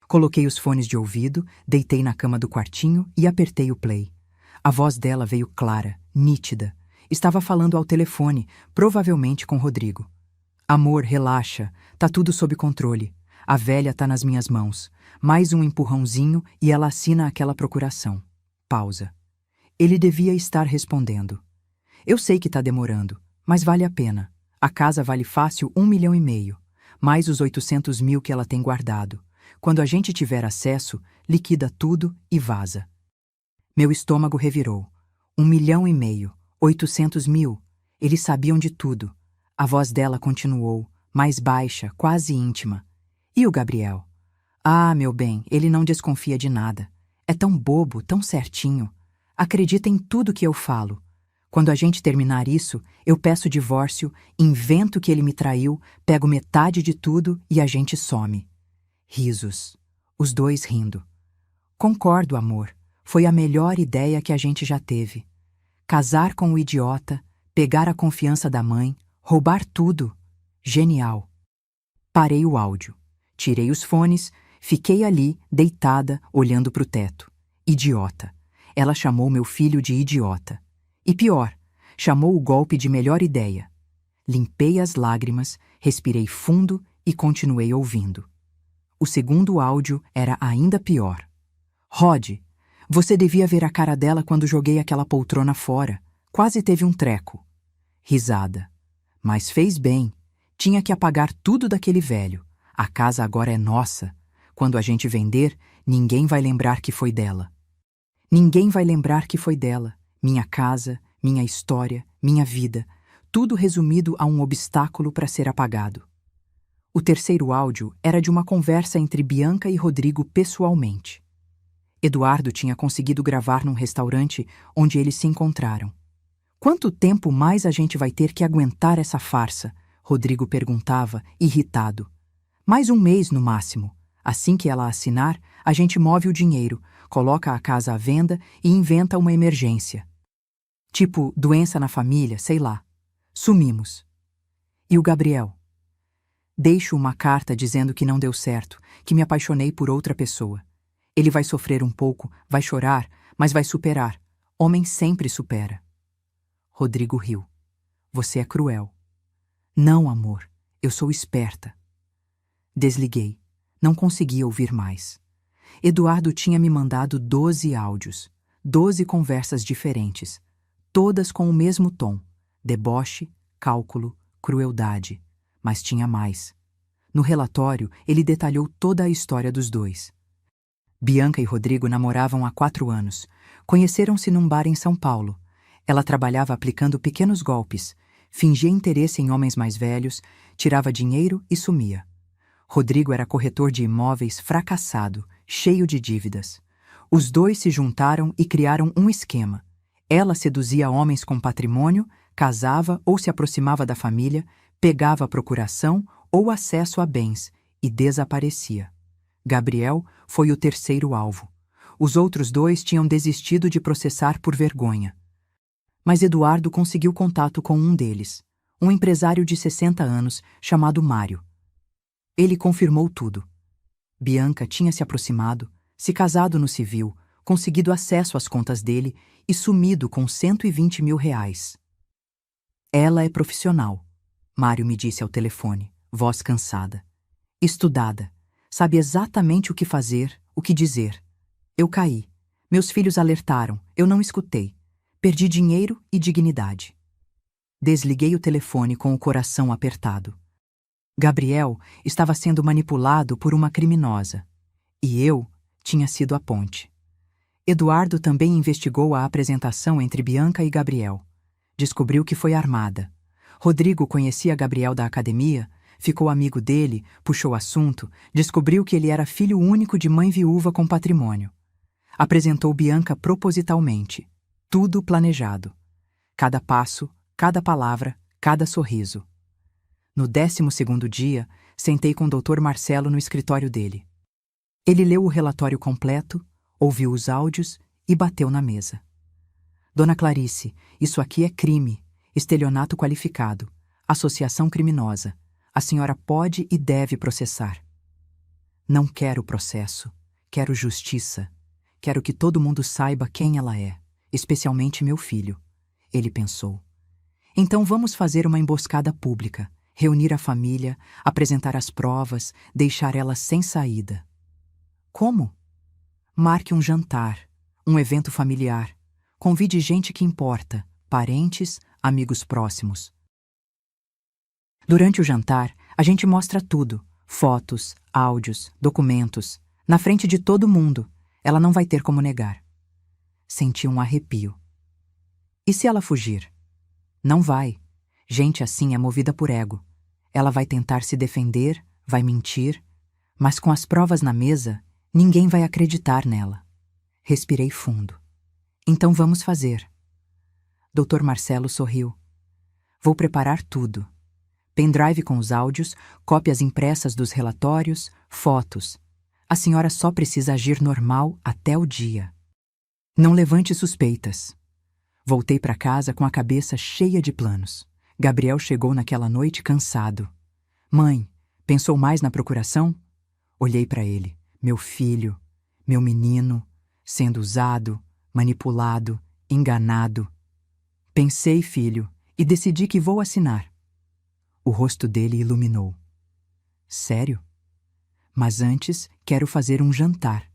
Coloquei os fones de ouvido, deitei na cama do quartinho e apertei o play. A voz dela veio clara, nítida. Estava falando ao telefone, provavelmente com Rodrigo. Amor, relaxa, tá tudo sob controle. A velha tá nas minhas mãos. Mais um empurrãozinho e ela assina aquela procuração. Pausa. Ele devia estar respondendo. Eu sei que tá demorando, mas vale a pena. A casa vale fácil 1,5 milhão, mais os 800 mil que ela tem guardado. Quando a gente tiver acesso, liquida tudo e vaza. Meu estômago revirou. 1,5 milhão, 800 mil. Eles sabiam de tudo. A voz dela continuou, mais baixa, quase íntima. E o Gabriel? Ah, meu bem, ele não desconfia de nada. É tão bobo, tão certinho. Acredita em tudo que eu falo. Quando a gente terminar isso, eu peço divórcio, invento que ele me traiu, pego metade de tudo e a gente some. Risos. Os dois rindo. Concordo, amor. Foi a melhor ideia que a gente já teve. Casar com o idiota, pegar a confiança da mãe, roubar tudo. Genial. Parei o áudio. Tirei os fones, fiquei ali, deitada, olhando para o teto. Idiota. Ela chamou meu filho de idiota. E pior, chamou o golpe de melhor ideia. Limpei as lágrimas, respirei fundo e continuei ouvindo. O segundo áudio era ainda pior. Rod, você devia ver a cara dela quando joguei aquela poltrona fora. Quase teve um treco. Risada. Mas fez bem. Tinha que apagar tudo daquele velho. A casa agora é nossa. Quando a gente vender, ninguém vai lembrar que foi dela. Ninguém vai lembrar que foi dela. Minha casa, minha história, minha vida. Tudo resumido a um obstáculo para ser apagado. O terceiro áudio era de uma conversa entre Bianca e Rodrigo pessoalmente. Eduardo tinha conseguido gravar num restaurante onde eles se encontraram. Quanto tempo mais a gente vai ter que aguentar essa farsa? Rodrigo perguntava, irritado. Mais 1 mês no máximo. Assim que ela assinar, a gente move o dinheiro, coloca a casa à venda e inventa uma emergência. Tipo, doença na família, sei lá. Sumimos. E o Gabriel? Deixo uma carta dizendo que não deu certo, que me apaixonei por outra pessoa. Ele vai sofrer um pouco, vai chorar, mas vai superar. Homem sempre supera. Rodrigo riu. Você é cruel. Não, amor, eu sou esperta. Desliguei. Não conseguia ouvir mais. Eduardo tinha me mandado 12 áudios, 12 conversas diferentes, todas com o mesmo tom, deboche, cálculo, crueldade. Mas tinha mais. No relatório, ele detalhou toda a história dos dois. Bianca e Rodrigo namoravam há 4 anos. Conheceram-se num bar em São Paulo. Ela trabalhava aplicando pequenos golpes, fingia interesse em homens mais velhos, tirava dinheiro e sumia. Rodrigo era corretor de imóveis fracassado, cheio de dívidas. Os dois se juntaram e criaram um esquema. Ela seduzia homens com patrimônio, casava ou se aproximava da família, pegava a procuração ou acesso a bens e desaparecia. Gabriel foi o terceiro alvo. Os outros 2 tinham desistido de processar por vergonha. Mas Eduardo conseguiu contato com um deles, um empresário de 60 anos chamado Mário. Ele confirmou tudo. Bianca tinha se aproximado, se casado no civil, conseguido acesso às contas dele e sumido com 120 mil reais. Ela é profissional, Mário me disse ao telefone, voz cansada. Estudada, sabe exatamente o que fazer, o que dizer. Eu caí, Meus filhos alertaram, eu não escutei. Perdi dinheiro e dignidade. Desliguei o telefone com o coração apertado. Gabriel estava sendo manipulado por uma criminosa. E eu tinha sido a ponte. Eduardo também investigou a apresentação entre Bianca e Gabriel. Descobriu que foi armada. Rodrigo conhecia Gabriel da academia, ficou amigo dele, puxou assunto, descobriu que ele era filho único de mãe viúva com patrimônio. Apresentou Bianca propositalmente. Tudo planejado. Cada passo, cada palavra, cada sorriso. No 12º dia, sentei com o Dr. Marcelo no escritório dele. Ele leu o relatório completo, ouviu os áudios e bateu na mesa. Dona Clarice, isso aqui é crime, estelionato qualificado, associação criminosa. A senhora pode e deve processar. Não quero processo, quero justiça. Quero que todo mundo saiba quem ela é, especialmente meu filho. Ele pensou. Então vamos fazer uma emboscada pública, reunir a família, apresentar as provas, deixar ela sem saída. Como? Marque um jantar, um evento familiar. Convide gente que importa, parentes, amigos próximos. Durante o jantar, a gente mostra tudo, fotos, áudios, documentos, na frente de todo mundo. Ela não vai ter como negar. Senti um arrepio. E se ela fugir? Não vai. Gente assim é movida por ego. Ela vai tentar se defender, vai mentir, mas com as provas na mesa, ninguém vai acreditar nela. Respirei fundo. Então vamos fazer. Dr. Marcelo sorriu. Vou preparar tudo. Pendrive com os áudios, cópias impressas dos relatórios, fotos. A senhora só precisa agir normal até o dia. Não levante suspeitas. Voltei para casa com a cabeça cheia de planos. Gabriel chegou naquela noite cansado. Mãe, pensou mais na procuração? Olhei para ele, meu filho, meu menino, sendo usado, manipulado, enganado. Pensei, filho, e decidi que vou assinar. O rosto dele iluminou. Sério? Mas antes, quero fazer um jantar.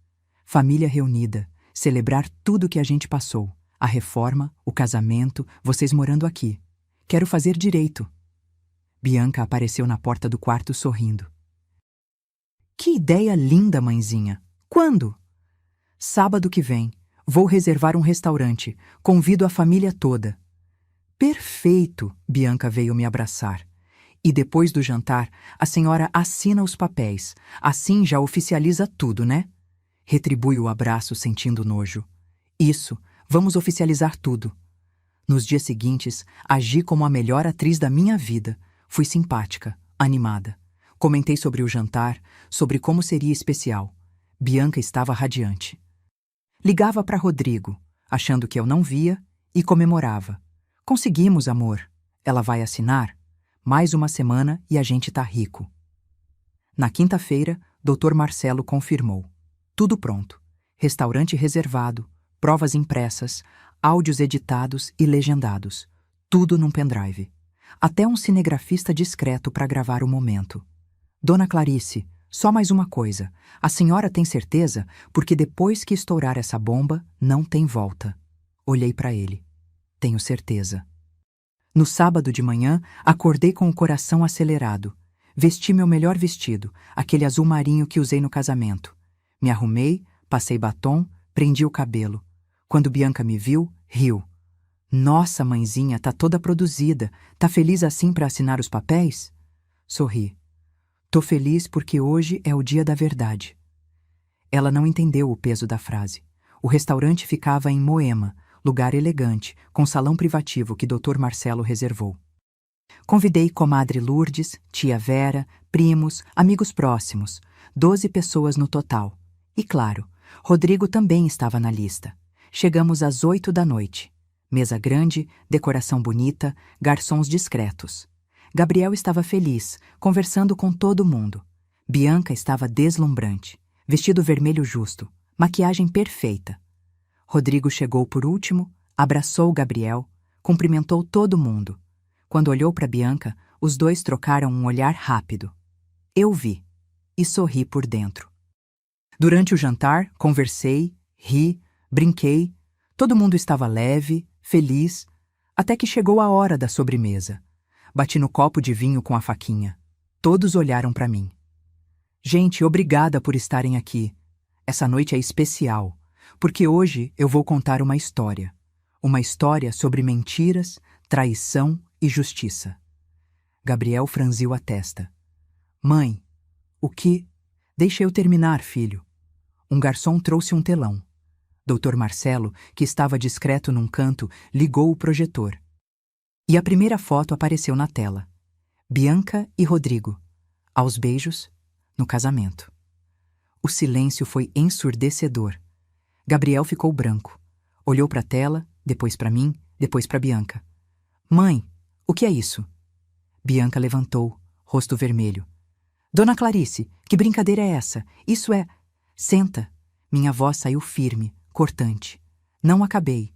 Família reunida, celebrar tudo que a gente passou. A reforma, o casamento, vocês morando aqui. Quero fazer direito. Bianca apareceu na porta do quarto sorrindo. Que ideia linda, mãezinha! Quando? Sábado que vem. Vou reservar um restaurante. Convido a família toda. Perfeito! Bianca veio me abraçar. E depois do jantar, a senhora assina os papéis. Assim já oficializa tudo, né? Retribui o abraço sentindo nojo. Isso, vamos oficializar tudo. Nos dias seguintes, agi como a melhor atriz da minha vida. Fui simpática, animada. Comentei sobre o jantar, sobre como seria especial. Bianca estava radiante. Ligava para Rodrigo, achando que eu não via, e comemorava. Conseguimos, amor. Ela vai assinar? Mais uma semana e a gente tá rico. Na quinta-feira, Dr. Marcelo confirmou. Tudo pronto. Restaurante reservado, provas impressas, áudios editados e legendados. Tudo num pendrive. Até um cinegrafista discreto para gravar o momento. Dona Clarice, só mais uma coisa. A senhora tem certeza? Porque depois que estourar essa bomba, não tem volta. Olhei para ele. Tenho certeza. No sábado de manhã, acordei com o coração acelerado. Vesti meu melhor vestido, aquele azul marinho que usei no casamento. Me arrumei, passei batom, prendi o cabelo. Quando Bianca me viu, riu. Nossa, mãezinha, tá toda produzida. Tá feliz assim para assinar os papéis? Sorri. Tô feliz porque hoje é o dia da verdade. Ela não entendeu o peso da frase. O restaurante ficava em Moema, lugar elegante, com salão privativo que Dr. Marcelo reservou. Convidei comadre Lourdes, tia Vera, primos, amigos próximos, 12 pessoas no total. E claro, Rodrigo também estava na lista. Chegamos às 8 da noite. Mesa grande, decoração bonita, garçons discretos. Gabriel estava feliz, conversando com todo mundo. Bianca estava deslumbrante, vestido vermelho justo, maquiagem perfeita. Rodrigo chegou por último, abraçou Gabriel, cumprimentou todo mundo. Quando olhou para Bianca, os dois trocaram um olhar rápido. Eu vi e sorri por dentro. Durante o jantar, conversei, ri, Brinquei, todo mundo estava leve, feliz, até que chegou a hora da sobremesa. Bati no copo de vinho com a faquinha. Todos olharam para mim. Gente, obrigada por estarem aqui. Essa noite é especial, porque hoje eu vou contar uma história. Uma história sobre mentiras, traição e justiça. Gabriel franziu a testa. Mãe, o que? Deixa eu terminar, filho. Um garçom trouxe um telão. Dr. Marcelo, que estava discreto num canto, ligou o projetor. E a primeira foto apareceu na tela. Bianca e Rodrigo, aos beijos, no casamento. O silêncio foi ensurdecedor. Gabriel ficou branco. Olhou para a tela, depois para mim, depois para Bianca. Mãe, o que é isso? Bianca levantou, rosto vermelho. Dona Clarice, que brincadeira é essa? Isso é... Senta. Minha voz saiu firme, cortante. Não acabei.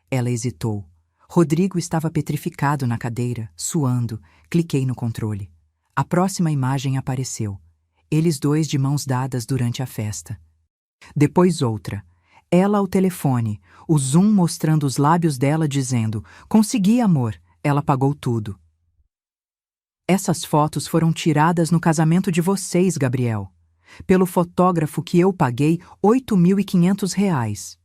Ela hesitou. Rodrigo estava petrificado na cadeira, suando. Cliquei no controle. A próxima imagem apareceu. Eles dois de mãos dadas durante a festa. Depois outra. Ela ao telefone, o zoom mostrando os lábios dela dizendo: consegui, amor. Ela pagou tudo. Essas fotos foram tiradas no casamento de vocês, Gabriel. Pelo fotógrafo que eu paguei R$ 8.500.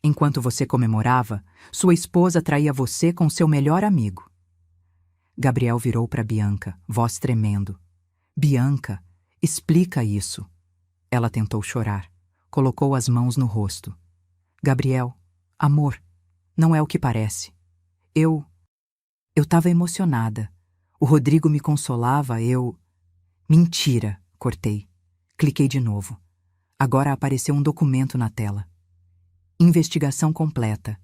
Enquanto você comemorava, sua esposa traía você com seu melhor amigo. Gabriel virou para Bianca, voz tremendo. Bianca, explica isso. Ela tentou chorar. Colocou as mãos no rosto. Gabriel, amor, não é o que parece. Eu estava emocionada. O Rodrigo me consolava, Mentira, cortei. Cliquei de novo. Agora apareceu um documento na tela. Investigação completa.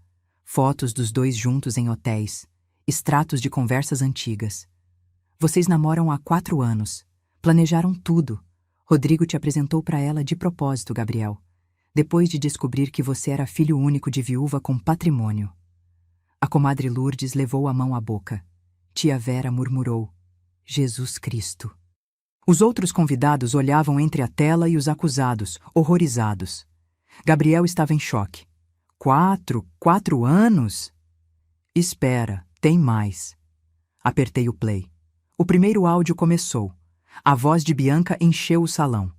Fotos dos dois juntos em hotéis. Extratos de conversas antigas. Vocês namoram há 4 anos. Planejaram tudo. Rodrigo te apresentou para ela de propósito, Gabriel. Depois de descobrir que você era filho único de viúva com patrimônio. A comadre Lourdes levou a mão à boca. Tia Vera murmurou: Jesus Cristo. Os outros convidados olhavam entre a tela e os acusados, horrorizados. Gabriel estava em choque. 4 anos? Espera, tem mais. Apertei o play. O primeiro áudio começou. A voz de Bianca encheu o salão.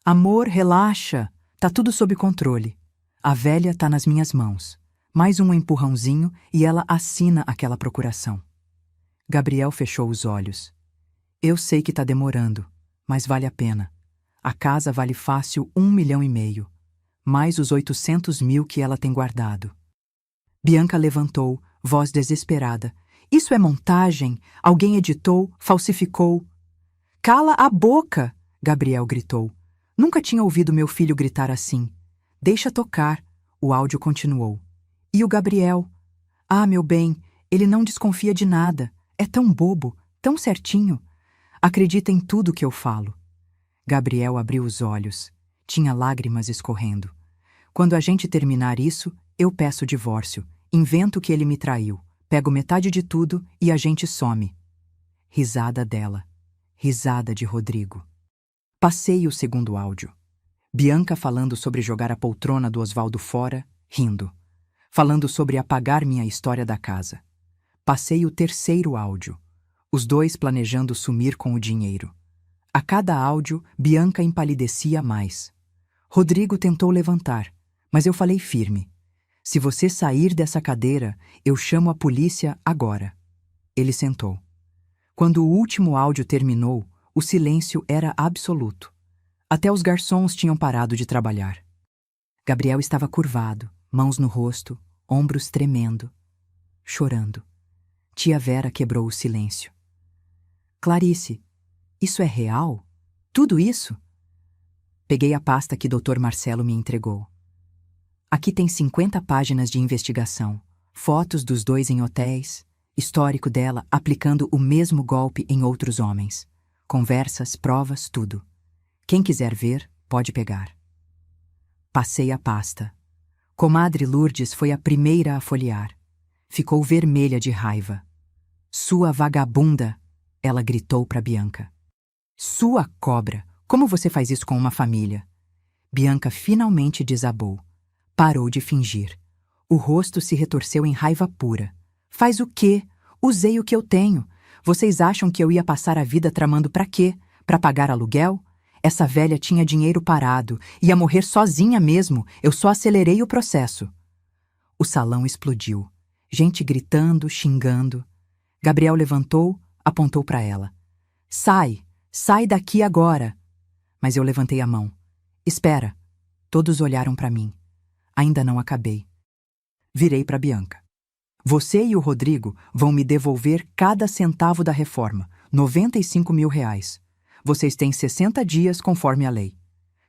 Amor, relaxa. Tá tudo sob controle. A velha tá nas minhas mãos. Mais um empurrãozinho e ela assina aquela procuração. Gabriel fechou os olhos. Eu sei que tá demorando, mas vale a pena. A casa vale fácil 1,5 milhão. Mais os 800 mil que ela tem guardado. Bianca levantou, voz desesperada. Isso é montagem? Alguém editou, falsificou? Cala a boca! Gabriel gritou. Nunca tinha ouvido meu filho gritar assim. Deixa tocar. O áudio continuou. E o Gabriel? Ah, meu bem, ele não desconfia de nada. É tão bobo, tão certinho. Acredita em tudo que eu falo. Gabriel abriu os olhos. Tinha lágrimas escorrendo. Quando a gente terminar isso, eu peço o divórcio. Invento que ele me traiu. Pego metade de tudo e a gente some. Risada dela. Risada de Rodrigo. Passei o segundo áudio. Bianca falando sobre jogar a poltrona do Osvaldo fora, rindo. Falando sobre apagar minha história da casa. Passei o terceiro áudio. Os dois planejando sumir com o dinheiro. A cada áudio, Bianca empalidecia mais. Rodrigo tentou levantar, mas eu falei firme. Se você sair dessa cadeira, eu chamo a polícia agora. Ele sentou. Quando o último áudio terminou, o silêncio era absoluto. Até os garçons tinham parado de trabalhar. Gabriel estava curvado, mãos no rosto, ombros tremendo, chorando. Tia Vera quebrou o silêncio. Clarice, isso é real? Tudo isso? Peguei a pasta que Dr. Marcelo me entregou. Aqui tem 50 páginas de investigação, fotos dos dois em hotéis, histórico dela aplicando o mesmo golpe em outros homens. Conversas, provas, tudo. Quem quiser ver, pode pegar. Passei a pasta. Comadre Lourdes foi a primeira a folhear. Ficou vermelha de raiva. Sua vagabunda! Ela gritou para Bianca. Sua cobra! Como você faz isso com uma família? Bianca finalmente desabou. Parou de fingir. O rosto se retorceu em raiva pura. Faz o quê? Usei o que eu tenho. Vocês acham que eu ia passar a vida tramando pra quê? Pra pagar aluguel? Essa velha tinha dinheiro parado, ia morrer sozinha mesmo, eu só acelerei o processo. O salão explodiu. Gente gritando, xingando. Gabriel levantou, apontou para ela. Sai! Sai daqui agora! Mas eu levantei a mão. Espera! Todos olharam para mim. Ainda não acabei. Virei para Bianca. Você e o Rodrigo vão me devolver cada centavo da reforma, R$ 95 mil. Vocês têm 60 dias conforme a lei.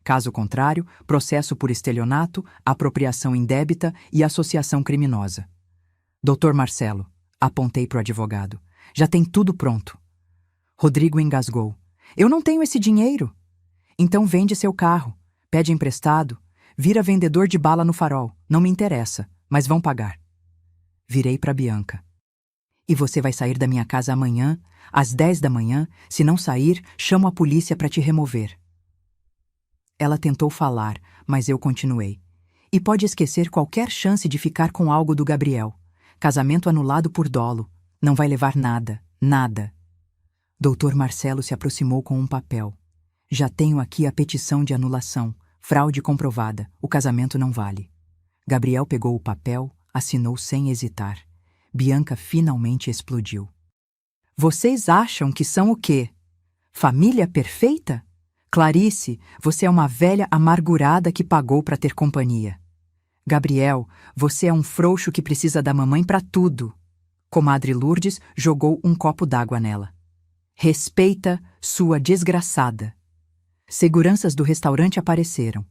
Caso contrário, processo por estelionato, apropriação indébita e associação criminosa. Doutor Marcelo, apontei para o advogado, já tem tudo pronto. Rodrigo engasgou. Eu não tenho esse dinheiro. Então vende seu carro, pede emprestado, vira vendedor de bala no farol. Não me interessa, mas vão pagar. Virei para Bianca. E você vai sair da minha casa amanhã, às 10 da manhã. Se não sair, chamo a polícia para te remover. Ela tentou falar, mas eu continuei. E pode esquecer qualquer chance de ficar com algo do Gabriel. Casamento anulado por dolo. Não vai levar nada, nada. Doutor Marcelo se aproximou com um papel. Já tenho aqui a petição de anulação. Fraude comprovada. O casamento não vale. Gabriel pegou o papel, assinou sem hesitar. Bianca finalmente explodiu. Vocês acham que são o quê? Família perfeita? Clarice, você é uma velha amargurada que pagou para ter companhia. Gabriel, você é um frouxo que precisa da mamãe para tudo. Comadre Lourdes jogou um copo d'água nela. Respeita, sua desgraçada. Seguranças do restaurante apareceram.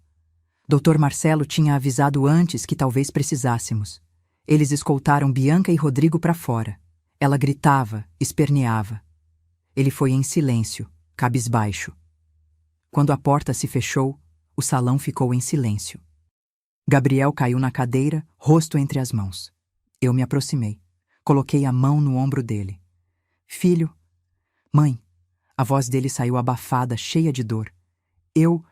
Dr. Marcelo tinha avisado antes que talvez precisássemos. Eles escoltaram Bianca e Rodrigo para fora. Ela gritava, esperneava. Ele foi em silêncio, cabisbaixo. Quando a porta se fechou, o salão ficou em silêncio. Gabriel caiu na cadeira, rosto entre as mãos. Eu me aproximei. Coloquei a mão no ombro dele. Filho, mãe, a voz dele saiu abafada, cheia de dor. Eu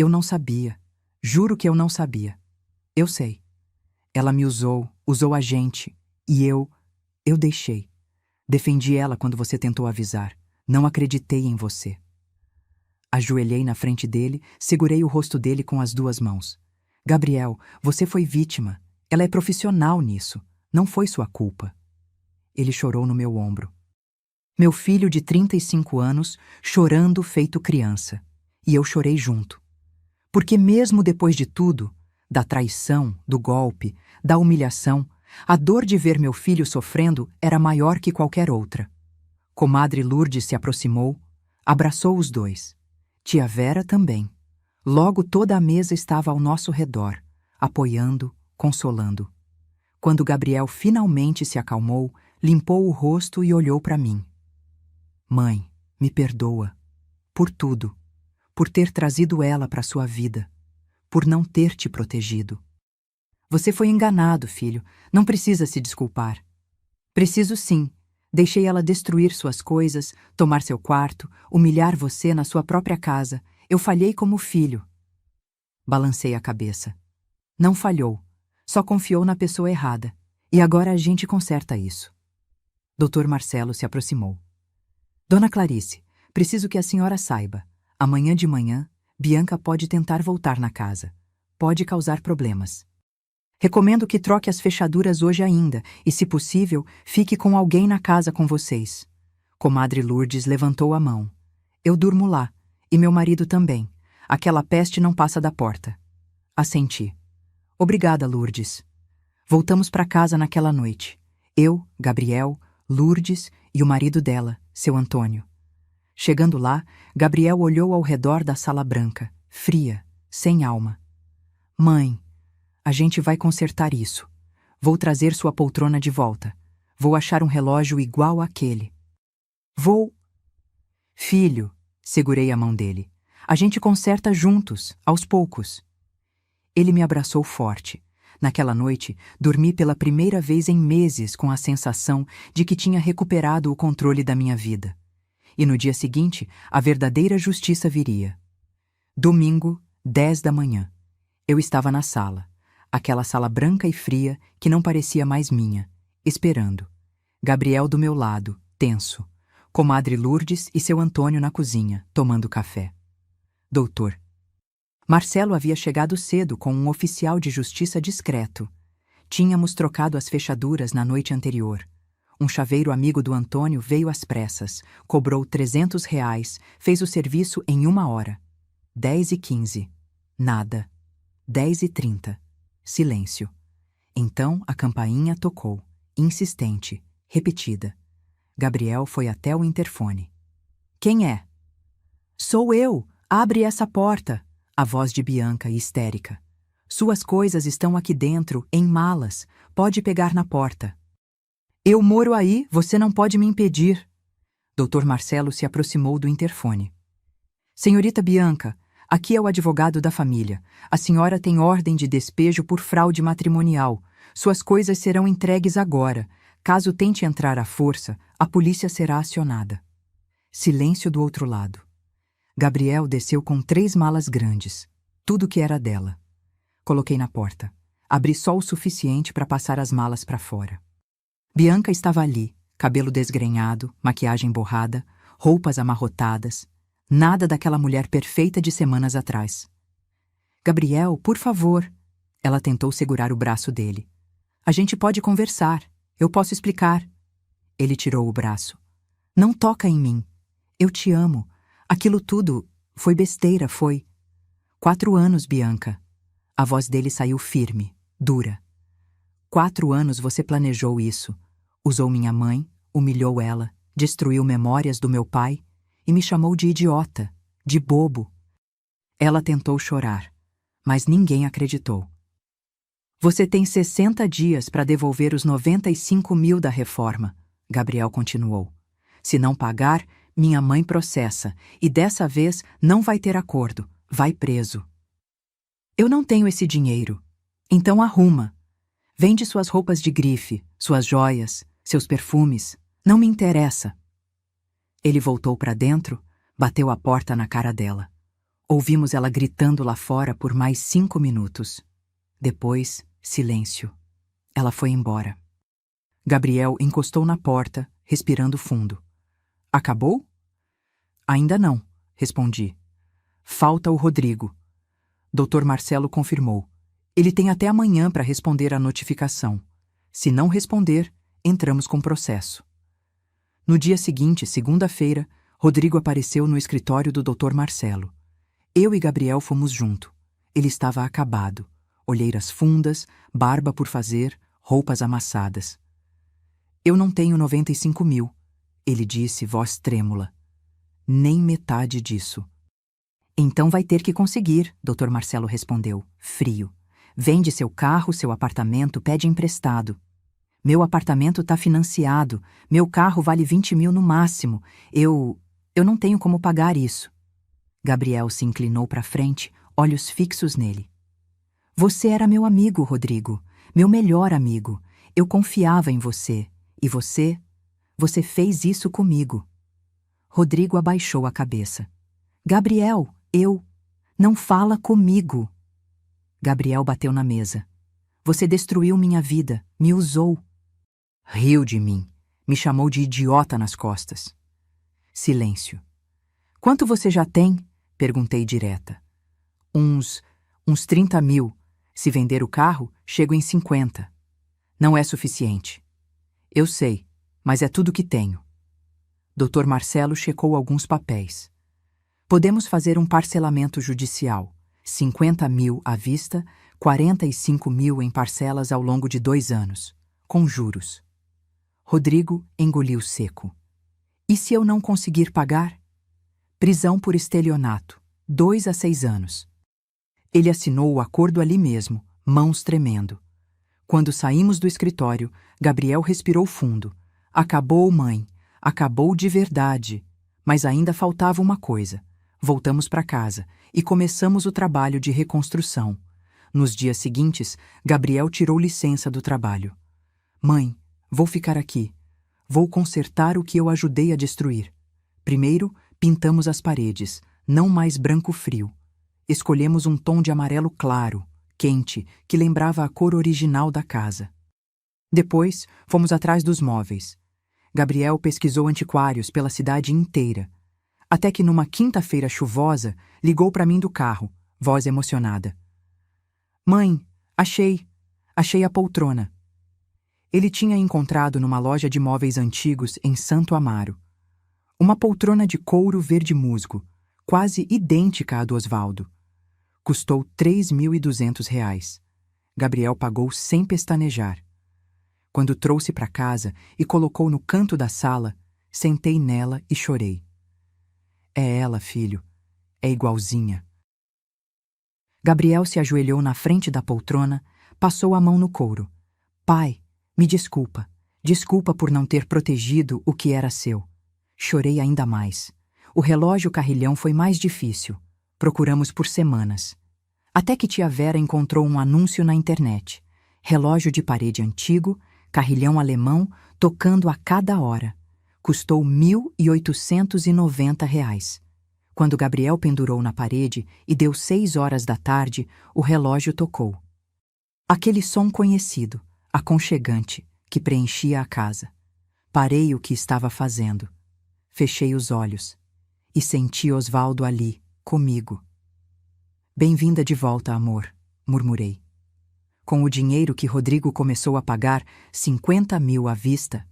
não sabia. Juro que eu não sabia. Eu sei. Ela me usou a gente, e eu deixei. Defendi ela quando você tentou avisar. Não acreditei em você. Ajoelhei na frente dele, segurei o rosto dele com as duas mãos. Gabriel, você foi vítima. Ela é profissional nisso. Não foi sua culpa. Ele chorou no meu ombro. Meu filho de 35 anos, chorando feito criança. E eu chorei junto. Porque mesmo depois de tudo, da traição, do golpe, da humilhação, a dor de ver meu filho sofrendo era maior que qualquer outra. Comadre Lourdes se aproximou, abraçou os dois. Tia Vera também. Logo toda a mesa estava ao nosso redor, apoiando, consolando. Quando Gabriel finalmente se acalmou, limpou o rosto e olhou para mim. Mãe, me perdoa. Por tudo. Por ter trazido ela para sua vida. Por não ter te protegido. Você foi enganado, filho. Não precisa se desculpar. Preciso sim. Deixei ela destruir suas coisas, tomar seu quarto, humilhar você na sua própria casa. Eu falhei como filho. Balancei a cabeça. Não falhou. Só confiou na pessoa errada. E agora a gente conserta isso. Dr. Marcelo se aproximou. Dona Clarice, preciso que a senhora saiba. Amanhã de manhã, Bianca pode tentar voltar na casa. Pode causar problemas. Recomendo que troque as fechaduras hoje ainda e, se possível, fique com alguém na casa com vocês. Comadre Lourdes levantou a mão. Eu durmo lá, e meu marido também. Aquela peste não passa da porta. Assenti. Obrigada, Lourdes. Voltamos para casa naquela noite. Eu, Gabriel, Lourdes e o marido dela, seu Antônio. Chegando lá, Gabriel olhou ao redor da sala branca, fria, sem alma. Mãe, a gente vai consertar isso. Vou trazer sua poltrona de volta. Vou achar um relógio igual àquele. Vou... Filho, segurei a mão dele. A gente conserta juntos, aos poucos. Ele me abraçou forte. Naquela noite, dormi pela primeira vez em meses com a sensação de que tinha recuperado o controle da minha vida. E no dia seguinte, a verdadeira justiça viria. Domingo, 10 da manhã. Eu estava na sala. Aquela sala branca e fria que não parecia mais minha, esperando. Gabriel do meu lado, tenso. Comadre Lourdes e seu Antônio na cozinha, tomando café. Doutor. Marcelo havia chegado cedo com um oficial de justiça discreto. Tínhamos trocado as fechaduras na noite anterior. Um chaveiro amigo do Antônio veio às pressas, cobrou R$ 300, fez o serviço em 1 hora. 10h15. Nada. 10h30. Silêncio. Então a campainha tocou, insistente, repetida. Gabriel foi até o interfone. Quem é? Sou eu! Abre essa porta! A voz de Bianca, histérica. Suas coisas estão aqui dentro, em malas. Pode pegar na porta. Eu moro aí, você não pode me impedir. Dr. Marcelo se aproximou do interfone. Senhorita Bianca, aqui é o advogado da família. A senhora tem ordem de despejo por fraude matrimonial. Suas coisas serão entregues agora. Caso tente entrar à força, a polícia será acionada. Silêncio do outro lado. Gabriel desceu com 3 malas grandes. Tudo que era dela. Coloquei na porta. Abri só o suficiente para passar as malas para fora. Bianca estava ali, cabelo desgrenhado, maquiagem borrada, roupas amarrotadas. Nada daquela mulher perfeita de semanas atrás. Gabriel, por favor. Ela tentou segurar o braço dele. A gente pode conversar. Eu posso explicar. Ele tirou o braço. Não toca em mim. Eu te amo. Aquilo tudo foi besteira, foi. 4 anos, Bianca. A voz dele saiu firme, dura. 4 anos você planejou isso. Usou minha mãe, humilhou ela, destruiu memórias do meu pai e me chamou de idiota, de bobo. Ela tentou chorar, mas ninguém acreditou. Você tem 60 dias para devolver os 95 mil da reforma, Gabriel continuou. Se não pagar, minha mãe processa e dessa vez não vai ter acordo, vai preso. Eu não tenho esse dinheiro, então arruma. Vende suas roupas de grife, suas joias, seus perfumes, não me interessa. Ele voltou para dentro, bateu a porta na cara dela. Ouvimos ela gritando lá fora por mais 5 minutos. Depois, silêncio. Ela foi embora. Gabriel encostou na porta, respirando fundo. Acabou? Ainda não, respondi. Falta o Rodrigo. Dr. Marcelo confirmou. Ele tem até amanhã para responder à notificação. Se não responder, entramos com processo. No dia seguinte, segunda-feira, Rodrigo apareceu no escritório do Dr. Marcelo. Eu e Gabriel fomos junto. Ele estava acabado. Olheiras fundas, barba por fazer, roupas amassadas. Eu não tenho 95 mil, ele disse, voz trêmula. Nem metade disso. Então vai ter que conseguir, Dr. Marcelo respondeu, frio. Vende seu carro, seu apartamento, pede emprestado. Meu apartamento tá financiado, meu carro vale 20 mil no máximo. Eu não tenho como pagar isso. Gabriel se inclinou para frente, olhos fixos nele. Você era meu amigo, Rodrigo, meu melhor amigo. Eu confiava em você. E você fez isso comigo. Rodrigo abaixou a cabeça. Gabriel, não fala comigo. Gabriel bateu na mesa. Você destruiu minha vida, me usou. Riu de mim, me chamou de idiota nas costas. Silêncio. Quanto você já tem? Perguntei direta. Uns 30 mil. Se vender o carro, chego em 50. Não é suficiente. Eu sei, mas é tudo que tenho. Dr. Marcelo checou alguns papéis. Podemos fazer um parcelamento judicial. 50 mil à vista, 45 mil em parcelas ao longo de 2 anos, com juros. Rodrigo engoliu seco. E se eu não conseguir pagar? Prisão por estelionato, 2 a 6 anos. Ele assinou o acordo ali mesmo, mãos tremendo. Quando saímos do escritório, Gabriel respirou fundo. Acabou, mãe. Acabou de verdade. Mas ainda faltava uma coisa. Voltamos para casa e começamos o trabalho de reconstrução. Nos dias seguintes, Gabriel tirou licença do trabalho. Mãe, vou ficar aqui. Vou consertar o que eu ajudei a destruir. Primeiro, pintamos as paredes, não mais branco frio. Escolhemos um tom de amarelo claro, quente que lembrava a cor original da casa. Depois, fomos atrás dos móveis. Gabriel pesquisou antiquários pela cidade inteira, até que numa quinta-feira chuvosa, ligou para mim do carro, voz emocionada. Mãe, achei a poltrona. Ele tinha encontrado numa loja de móveis antigos em Santo Amaro. Uma poltrona de couro verde musgo, quase idêntica à do Osvaldo. Custou R$ 3.200. Gabriel pagou sem pestanejar. Quando trouxe para casa e colocou no canto da sala, sentei nela e chorei. É ela, filho. É igualzinha. Gabriel se ajoelhou na frente da poltrona, passou a mão no couro. Pai, me desculpa. Desculpa por não ter protegido o que era seu. Chorei ainda mais. O relógio carrilhão foi mais difícil. Procuramos por semanas. Até que tia Vera encontrou um anúncio na internet. Relógio de parede antigo, carrilhão alemão, tocando a cada hora. Custou R$ 1.890. Quando Gabriel pendurou na parede e deu 6 horas da tarde, o relógio tocou. Aquele som conhecido, aconchegante, que preenchia a casa. Parei o que estava fazendo. Fechei os olhos e senti Osvaldo ali, comigo. Bem-vinda de volta, amor, murmurei. Com o dinheiro que Rodrigo começou a pagar, 50 mil à vista,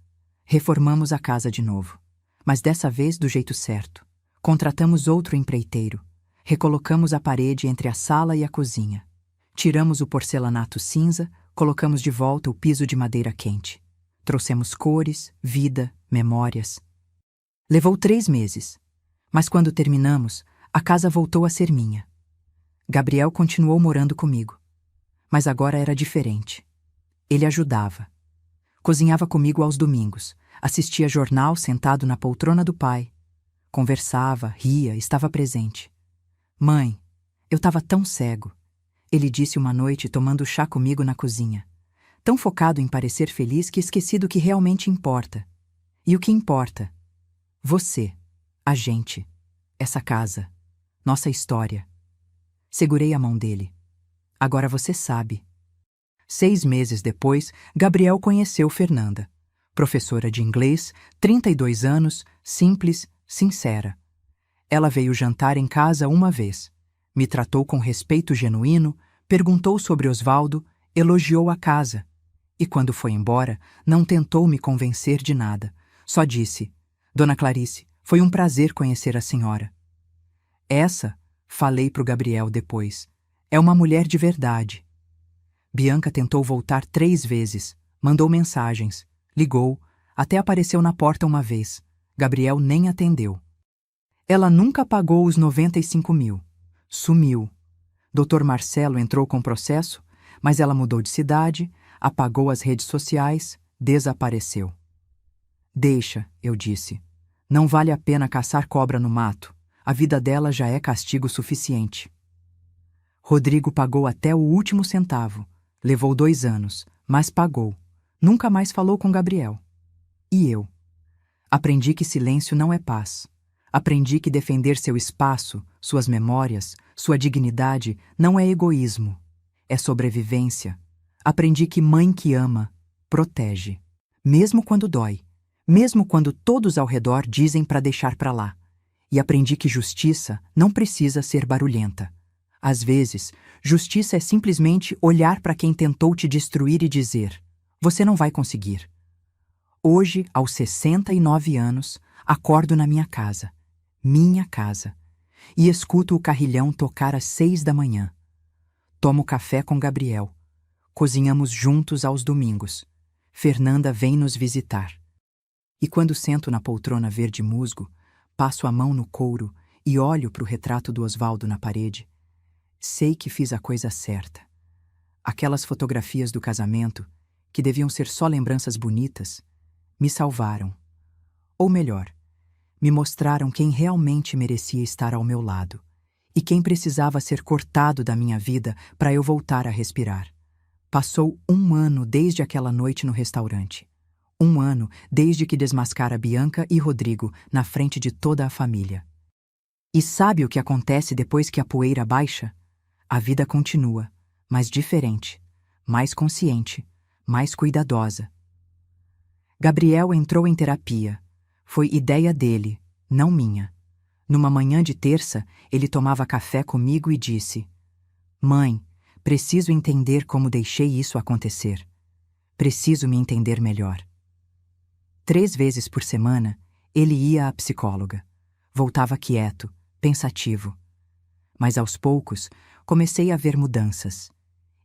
reformamos a casa de novo. Mas dessa vez do jeito certo. Contratamos outro empreiteiro. Recolocamos a parede entre a sala e a cozinha. Tiramos o porcelanato cinza, colocamos de volta o piso de madeira quente. Trouxemos cores, vida, memórias. Levou 3 meses. Mas quando terminamos, a casa voltou a ser minha. Gabriel continuou morando comigo. Mas agora era diferente. Ele ajudava. Cozinhava comigo aos domingos. Assistia jornal sentado na poltrona do pai. Conversava, ria, estava presente. Mãe, eu estava tão cego. Ele disse uma noite tomando chá comigo na cozinha. Tão focado em parecer feliz que esqueci do que realmente importa. E o que importa? Você, a gente, essa casa, nossa história. Segurei a mão dele. Agora você sabe. 6 meses depois, Gabriel conheceu Fernanda. Professora de inglês, 32 anos, simples, sincera. Ela veio jantar em casa uma vez. Me tratou com respeito genuíno, perguntou sobre Osvaldo, elogiou a casa. E quando foi embora, não tentou me convencer de nada. Só disse, Dona Clarice, foi um prazer conhecer a senhora. Essa, falei pro Gabriel depois, é uma mulher de verdade. Bianca tentou voltar 3 vezes, mandou mensagens, ligou, até apareceu na porta uma vez. Gabriel nem atendeu. Ela nunca pagou os 95 mil. Sumiu. Dr. Marcelo entrou com processo, mas ela mudou de cidade, apagou as redes sociais, desapareceu. Deixa, eu disse. Não vale a pena caçar cobra no mato. A vida dela já é castigo suficiente. Rodrigo pagou até o último centavo. Levou 2 anos, mas pagou. Nunca mais falou com Gabriel. E eu? Aprendi que silêncio não é paz. Aprendi que defender seu espaço, suas memórias, sua dignidade não é egoísmo. É sobrevivência. Aprendi que mãe que ama, protege. Mesmo quando dói. Mesmo quando todos ao redor dizem para deixar para lá. E aprendi que justiça não precisa ser barulhenta. Às vezes, justiça é simplesmente olhar para quem tentou te destruir e dizer: você não vai conseguir. Hoje, aos 69 anos, acordo na minha casa, e escuto o carrilhão tocar às 6 da manhã. Tomo café com Gabriel. Cozinhamos juntos aos domingos. Fernanda vem nos visitar. E quando sento na poltrona verde musgo, passo a mão no couro e olho para o retrato do Osvaldo na parede, sei que fiz a coisa certa. Aquelas fotografias do casamento, que deviam ser só lembranças bonitas, me salvaram. Ou melhor, me mostraram quem realmente merecia estar ao meu lado e quem precisava ser cortado da minha vida para eu voltar a respirar. Passou 1 ano desde aquela noite no restaurante. 1 ano desde que desmascara Bianca e Rodrigo na frente de toda a família. E sabe o que acontece depois que a poeira baixa? A vida continua, mas diferente, mais consciente, mais cuidadosa. Gabriel entrou em terapia. Foi ideia dele, não minha. Numa manhã de terça, ele tomava café comigo e disse: Mãe, preciso entender como deixei isso acontecer. Preciso me entender melhor. 3 vezes por semana, ele ia à psicóloga. Voltava quieto, pensativo. Mas aos poucos, comecei a ver mudanças.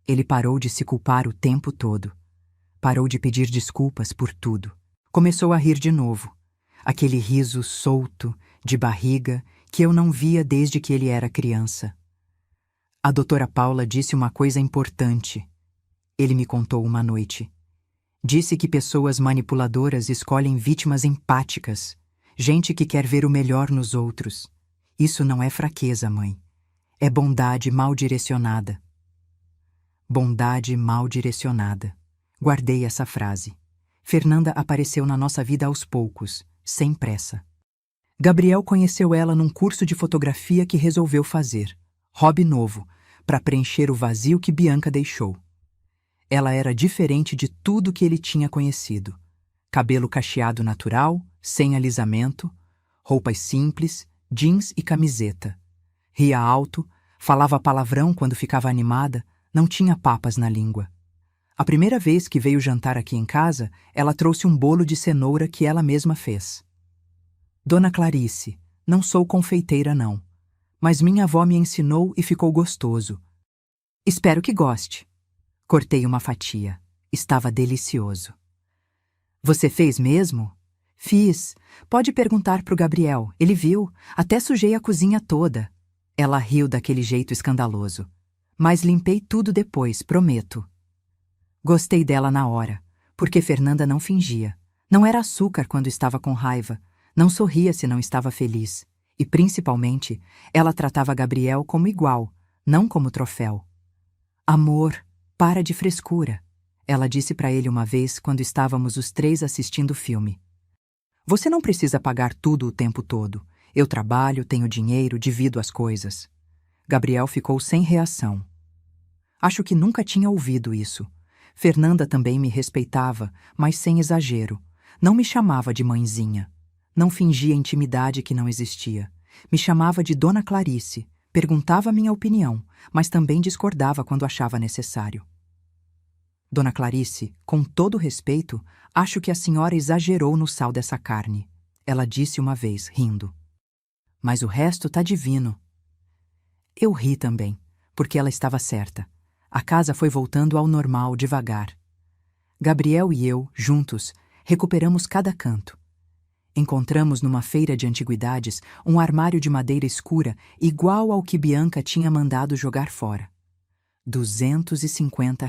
Ele parou de se culpar o tempo todo. Parou de pedir desculpas por tudo. Começou a rir de novo. Aquele riso solto, de barriga, que eu não via desde que ele era criança. A doutora Paula disse uma coisa importante. Ele me contou uma noite. Disse que pessoas manipuladoras escolhem vítimas empáticas, gente que quer ver o melhor nos outros. Isso não é fraqueza, mãe. É bondade mal direcionada. Bondade mal direcionada. Guardei essa frase. Fernanda apareceu na nossa vida aos poucos, sem pressa. Gabriel conheceu ela num curso de fotografia que resolveu fazer. Hobby novo, para preencher o vazio que Bianca deixou. Ela era diferente de tudo que ele tinha conhecido. Cabelo cacheado natural, sem alisamento, roupas simples, jeans e camiseta. Ria alto, falava palavrão quando ficava animada, não tinha papas na língua. A primeira vez que veio jantar aqui em casa, ela trouxe um bolo de cenoura que ela mesma fez. Dona Clarice, não sou confeiteira não, mas minha avó me ensinou e ficou gostoso. Espero que goste. Cortei uma fatia. Estava delicioso. Você fez mesmo? Fiz. Pode perguntar pro Gabriel. Ele viu. Até sujei a cozinha toda. Ela riu daquele jeito escandaloso. Mas limpei tudo depois, prometo. Gostei dela na hora, porque Fernanda não fingia. Não era açúcar quando estava com raiva. Não sorria se não estava feliz. E, principalmente, ela tratava Gabriel como igual, não como troféu. Amor, para de frescura, ela disse para ele uma vez quando estávamos os 3 assistindo o filme. Você não precisa pagar tudo o tempo todo. Eu trabalho, tenho dinheiro, divido as coisas. Gabriel ficou sem reação. Acho que nunca tinha ouvido isso. Fernanda também me respeitava, mas sem exagero. Não me chamava de mãezinha. Não fingia intimidade que não existia. Me chamava de Dona Clarice. Perguntava minha opinião, mas também discordava quando achava necessário. Dona Clarice, com todo respeito, acho que a senhora exagerou no sal dessa carne. Ela disse uma vez, rindo. Mas o resto tá divino. Eu ri também, porque ela estava certa. A casa foi voltando ao normal devagar. Gabriel e eu, juntos, recuperamos cada canto. Encontramos numa feira de antiguidades um armário de madeira escura igual ao que Bianca tinha mandado jogar fora. R$ 250.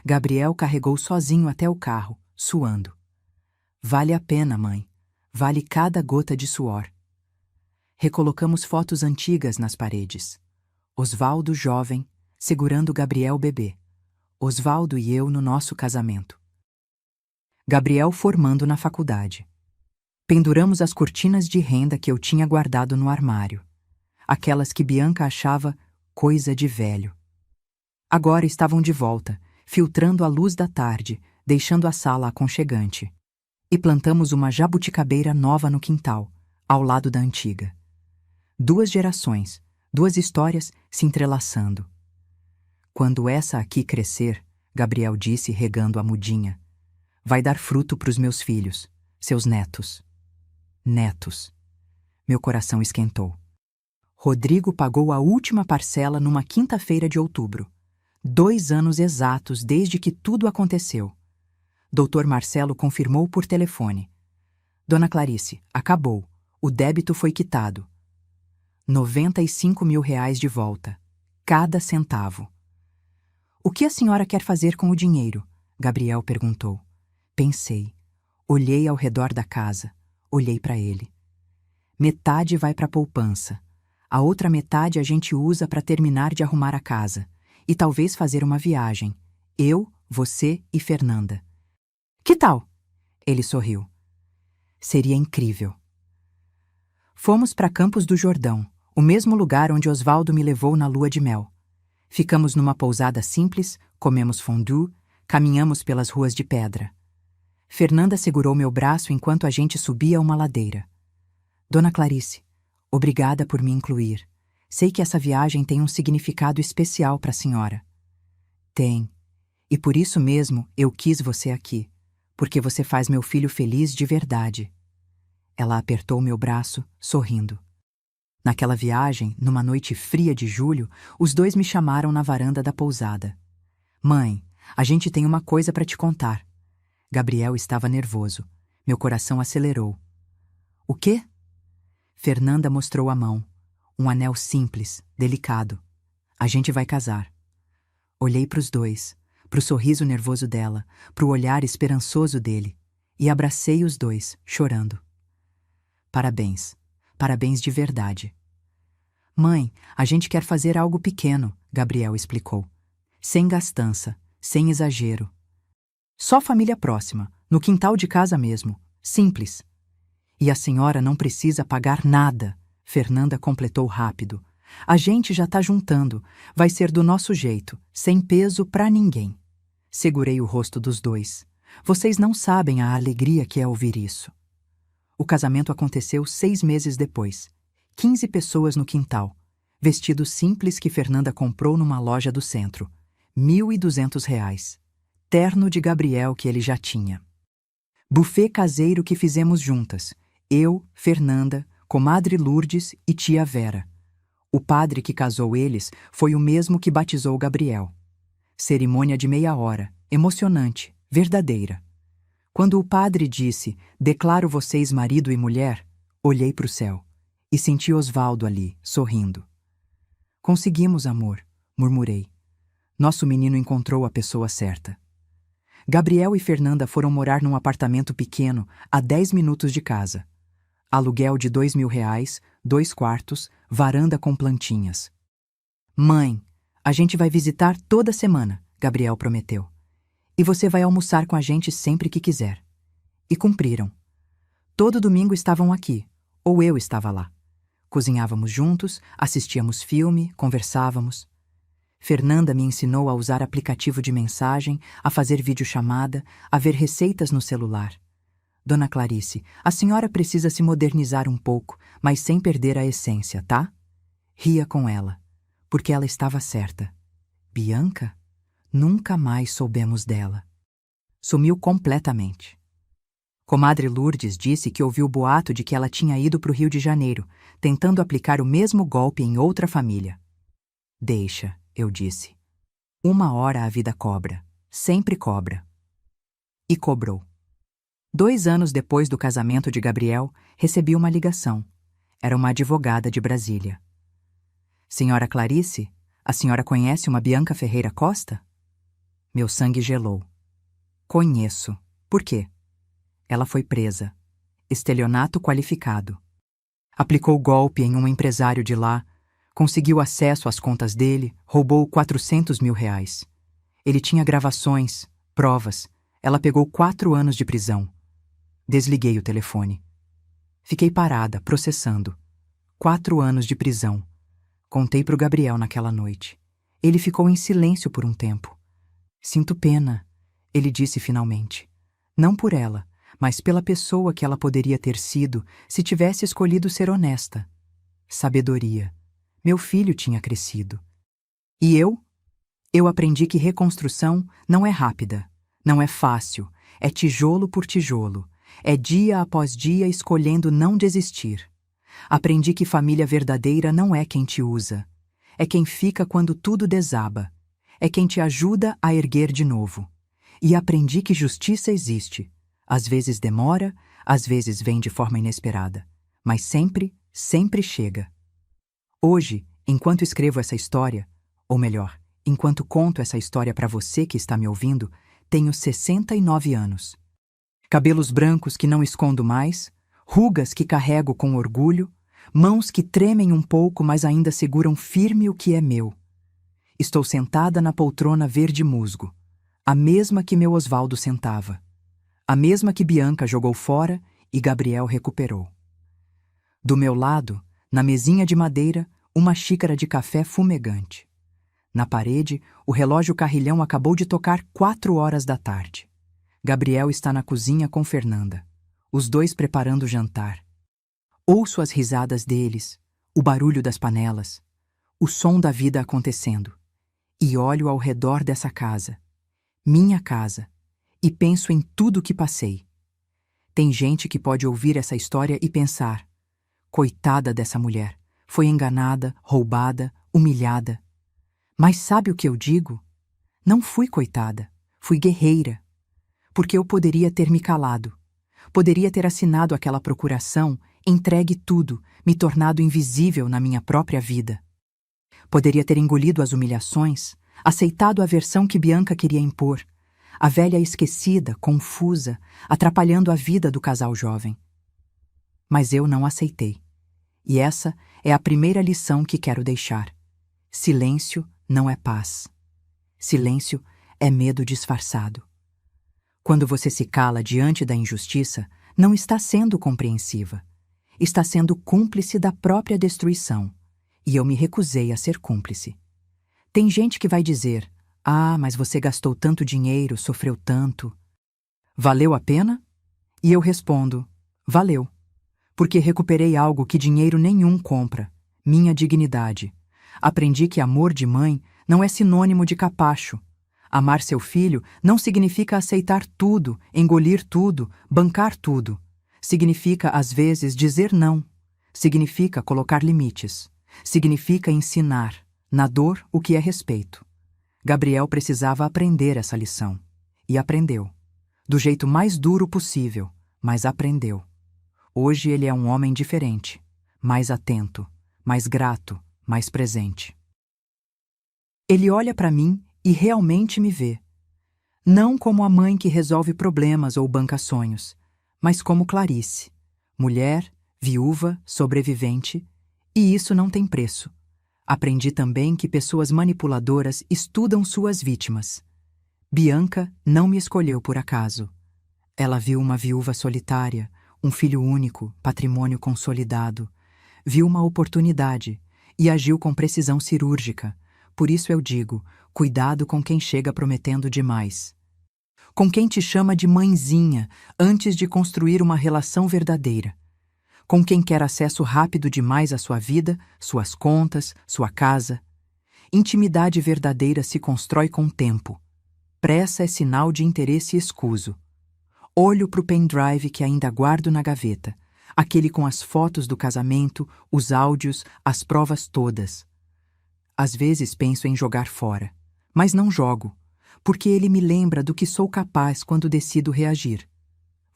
Gabriel carregou sozinho até o carro, suando. Vale a pena, mãe. Vale cada gota de suor. Recolocamos fotos antigas nas paredes. Osvaldo jovem, segurando Gabriel bebê. Osvaldo e eu no nosso casamento. Gabriel formando na faculdade. Penduramos as cortinas de renda que eu tinha guardado no armário. Aquelas que Bianca achava coisa de velho. Agora estavam de volta, filtrando a luz da tarde, deixando a sala aconchegante. E plantamos uma jabuticabeira nova no quintal, ao lado da antiga. 2 gerações, 2 histórias se entrelaçando. Quando essa aqui crescer, Gabriel disse regando a mudinha, vai dar fruto pros meus filhos, seus netos. Netos. Meu coração esquentou. Rodrigo pagou a última parcela numa quinta-feira de outubro. 2 anos exatos desde que tudo aconteceu. Doutor Marcelo confirmou por telefone. Dona Clarice, acabou. O débito foi quitado. R$ 95 mil de volta. Cada centavo. O que a senhora quer fazer com o dinheiro? Gabriel perguntou. Pensei. Olhei ao redor da casa. Olhei para ele. Metade vai para a poupança. A outra metade a gente usa para terminar de arrumar a casa. E talvez fazer uma viagem. Eu, você e Fernanda. Que tal? Ele sorriu. Seria incrível. Fomos para Campos do Jordão, o mesmo lugar onde Osvaldo me levou na lua de mel. Ficamos numa pousada simples, comemos fondue, caminhamos pelas ruas de pedra. Fernanda segurou meu braço enquanto a gente subia uma ladeira. Dona Clarice, obrigada por me incluir. Sei que essa viagem tem um significado especial para a senhora. Tem. E por isso mesmo eu quis você aqui, porque você faz meu filho feliz de verdade. Ela apertou meu braço, sorrindo. Naquela viagem, numa noite fria de julho, os dois me chamaram na varanda da pousada. Mãe, a gente tem uma coisa para te contar. Gabriel estava nervoso. Meu coração acelerou. O quê? Fernanda mostrou a mão. Um anel simples, delicado. A gente vai casar. Olhei para os dois, para o sorriso nervoso dela, para o olhar esperançoso dele, e abracei os dois, chorando. Parabéns. Parabéns de verdade. Mãe, a gente quer fazer algo pequeno, Gabriel explicou. Sem gastança, sem exagero. Só família próxima, no quintal de casa mesmo. Simples. E a senhora não precisa pagar nada, Fernanda completou rápido. A gente já tá juntando, vai ser do nosso jeito, sem peso pra ninguém. Segurei o rosto dos dois. Vocês não sabem a alegria que é ouvir isso. O casamento aconteceu 6 meses depois. 15 pessoas no quintal. Vestido simples que Fernanda comprou numa loja do centro. R$ 1.200. Terno de Gabriel que ele já tinha. Buffet caseiro que fizemos juntas. Eu, Fernanda, comadre Lourdes e tia Vera. O padre que casou eles foi o mesmo que batizou Gabriel. Cerimônia de meia hora, emocionante, verdadeira. Quando o padre disse, declaro vocês marido e mulher, olhei para o céu e senti Osvaldo ali, sorrindo. Conseguimos, amor, murmurei. Nosso menino encontrou a pessoa certa. Gabriel e Fernanda foram morar num apartamento pequeno, a 10 minutos de casa. Aluguel de R$ 2.000, 2 quartos, varanda com plantinhas. Mãe, a gente vai visitar toda semana, Gabriel prometeu. E você vai almoçar com a gente sempre que quiser. E cumpriram. Todo domingo estavam aqui, ou eu estava lá. Cozinhávamos juntos, assistíamos filme, conversávamos. Fernanda me ensinou a usar aplicativo de mensagem, a fazer videochamada, a ver receitas no celular. Dona Clarice, a senhora precisa se modernizar um pouco, mas sem perder a essência, tá? Ria com ela, porque ela estava certa. Bianca? Nunca mais soubemos dela. Sumiu completamente. Comadre Lourdes disse que ouviu o boato de que ela tinha ido para o Rio de Janeiro, tentando aplicar o mesmo golpe em outra família. Deixa, eu disse. Uma hora a vida cobra. Sempre cobra. E cobrou. 2 anos depois do casamento de Gabriel, recebi uma ligação. Era uma advogada de Brasília. Senhora Clarice, a senhora conhece uma Bianca Ferreira Costa? Meu sangue gelou. Conheço. Por quê? Ela foi presa. Estelionato qualificado. Aplicou golpe em um empresário de lá, conseguiu acesso às contas dele, roubou R$ 400.000. Ele tinha gravações, provas. Ela pegou 4 anos de prisão. Desliguei o telefone. Fiquei parada, processando. 4 anos de prisão. Contei para o Gabriel naquela noite. Ele ficou em silêncio por um tempo. Sinto pena, ele disse finalmente. Não por ela, mas pela pessoa que ela poderia ter sido se tivesse escolhido ser honesta. Sabedoria. Meu filho tinha crescido. E eu? Eu aprendi que reconstrução não é rápida, não é fácil, é tijolo por tijolo. É dia após dia escolhendo não desistir. Aprendi que família verdadeira não é quem te usa. É quem fica quando tudo desaba. É quem te ajuda a erguer de novo. E aprendi que justiça existe. Às vezes demora, às vezes vem de forma inesperada. Mas sempre, sempre chega. Hoje, enquanto escrevo essa história, ou melhor, enquanto conto essa história para você que está me ouvindo, tenho 69 anos. Cabelos brancos que não escondo mais, rugas que carrego com orgulho, mãos que tremem um pouco, mas ainda seguram firme o que é meu. Estou sentada na poltrona verde musgo, a mesma que meu Osvaldo sentava, a mesma que Bianca jogou fora e Gabriel recuperou. Do meu lado, na mesinha de madeira, uma xícara de café fumegante. Na parede, o relógio carrilhão acabou de tocar 4 horas da tarde. Gabriel está na cozinha com Fernanda, os dois preparando o jantar. Ouço as risadas deles, o barulho das panelas, o som da vida acontecendo, e olho ao redor dessa casa, minha casa, e penso em tudo que passei. Tem gente que pode ouvir essa história e pensar: coitada dessa mulher, foi enganada, roubada, humilhada. Mas sabe o que eu digo? Não fui coitada, fui guerreira. Porque eu poderia ter me calado. Poderia ter assinado aquela procuração, entregue tudo, me tornado invisível na minha própria vida. Poderia ter engolido as humilhações, aceitado a versão que Bianca queria impor, a velha esquecida, confusa, atrapalhando a vida do casal jovem. Mas eu não aceitei. E essa é a primeira lição que quero deixar. Silêncio não é paz. Silêncio é medo disfarçado. Quando você se cala diante da injustiça, não está sendo compreensiva. Está sendo cúmplice da própria destruição. E eu me recusei a ser cúmplice. Tem gente que vai dizer: ah, mas você gastou tanto dinheiro, sofreu tanto. Valeu a pena? E eu respondo: valeu. Porque recuperei algo que dinheiro nenhum compra, minha dignidade. Aprendi que amor de mãe não é sinônimo de capacho. Amar seu filho não significa aceitar tudo, engolir tudo, bancar tudo. Significa, às vezes, dizer não. Significa colocar limites. Significa ensinar, na dor, o que é respeito. Gabriel precisava aprender essa lição. E aprendeu. Do jeito mais duro possível, mas aprendeu. Hoje ele é um homem diferente, mais atento, mais grato, mais presente. Ele olha para mim e realmente me vê. Não como a mãe que resolve problemas ou banca sonhos, mas como Clarice, mulher, viúva, sobrevivente, e isso não tem preço. Aprendi também que pessoas manipuladoras estudam suas vítimas. Bianca não me escolheu por acaso. Ela viu uma viúva solitária, um filho único, patrimônio consolidado. Viu uma oportunidade e agiu com precisão cirúrgica. Por isso eu digo, cuidado com quem chega prometendo demais. Com quem te chama de mãezinha antes de construir uma relação verdadeira. Com quem quer acesso rápido demais à sua vida, suas contas, sua casa. Intimidade verdadeira se constrói com tempo. Pressa é sinal de interesse escuso. Olho para o pendrive que ainda guardo na gaveta, aquele com as fotos do casamento, os áudios, as provas todas. Às vezes penso em jogar fora, mas não jogo, porque ele me lembra do que sou capaz quando decido reagir.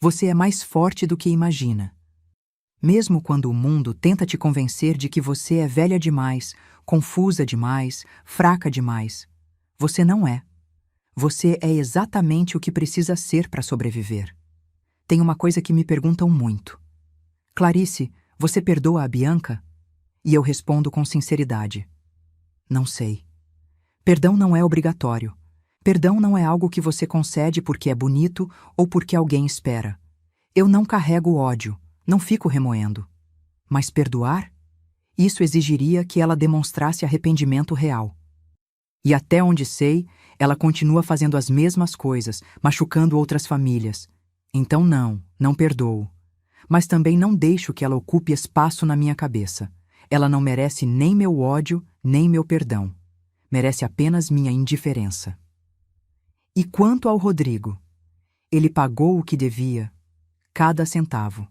Você é mais forte do que imagina. Mesmo quando o mundo tenta te convencer de que você é velha demais, confusa demais, fraca demais, você não é. Você é exatamente o que precisa ser para sobreviver. Tem uma coisa que me perguntam muito. Clarice, você perdoa a Bianca? E eu respondo com sinceridade. Não sei. Perdão não é obrigatório. Perdão não é algo que você concede porque é bonito ou porque alguém espera. Eu não carrego ódio, não fico remoendo. Mas perdoar? Isso exigiria que ela demonstrasse arrependimento real. E até onde sei, ela continua fazendo as mesmas coisas, machucando outras famílias. Então não perdoo. Mas também não deixo que ela ocupe espaço na minha cabeça. Ela não merece nem meu ódio, nem meu perdão. Merece apenas minha indiferença. E quanto ao Rodrigo? Ele pagou o que devia, cada centavo.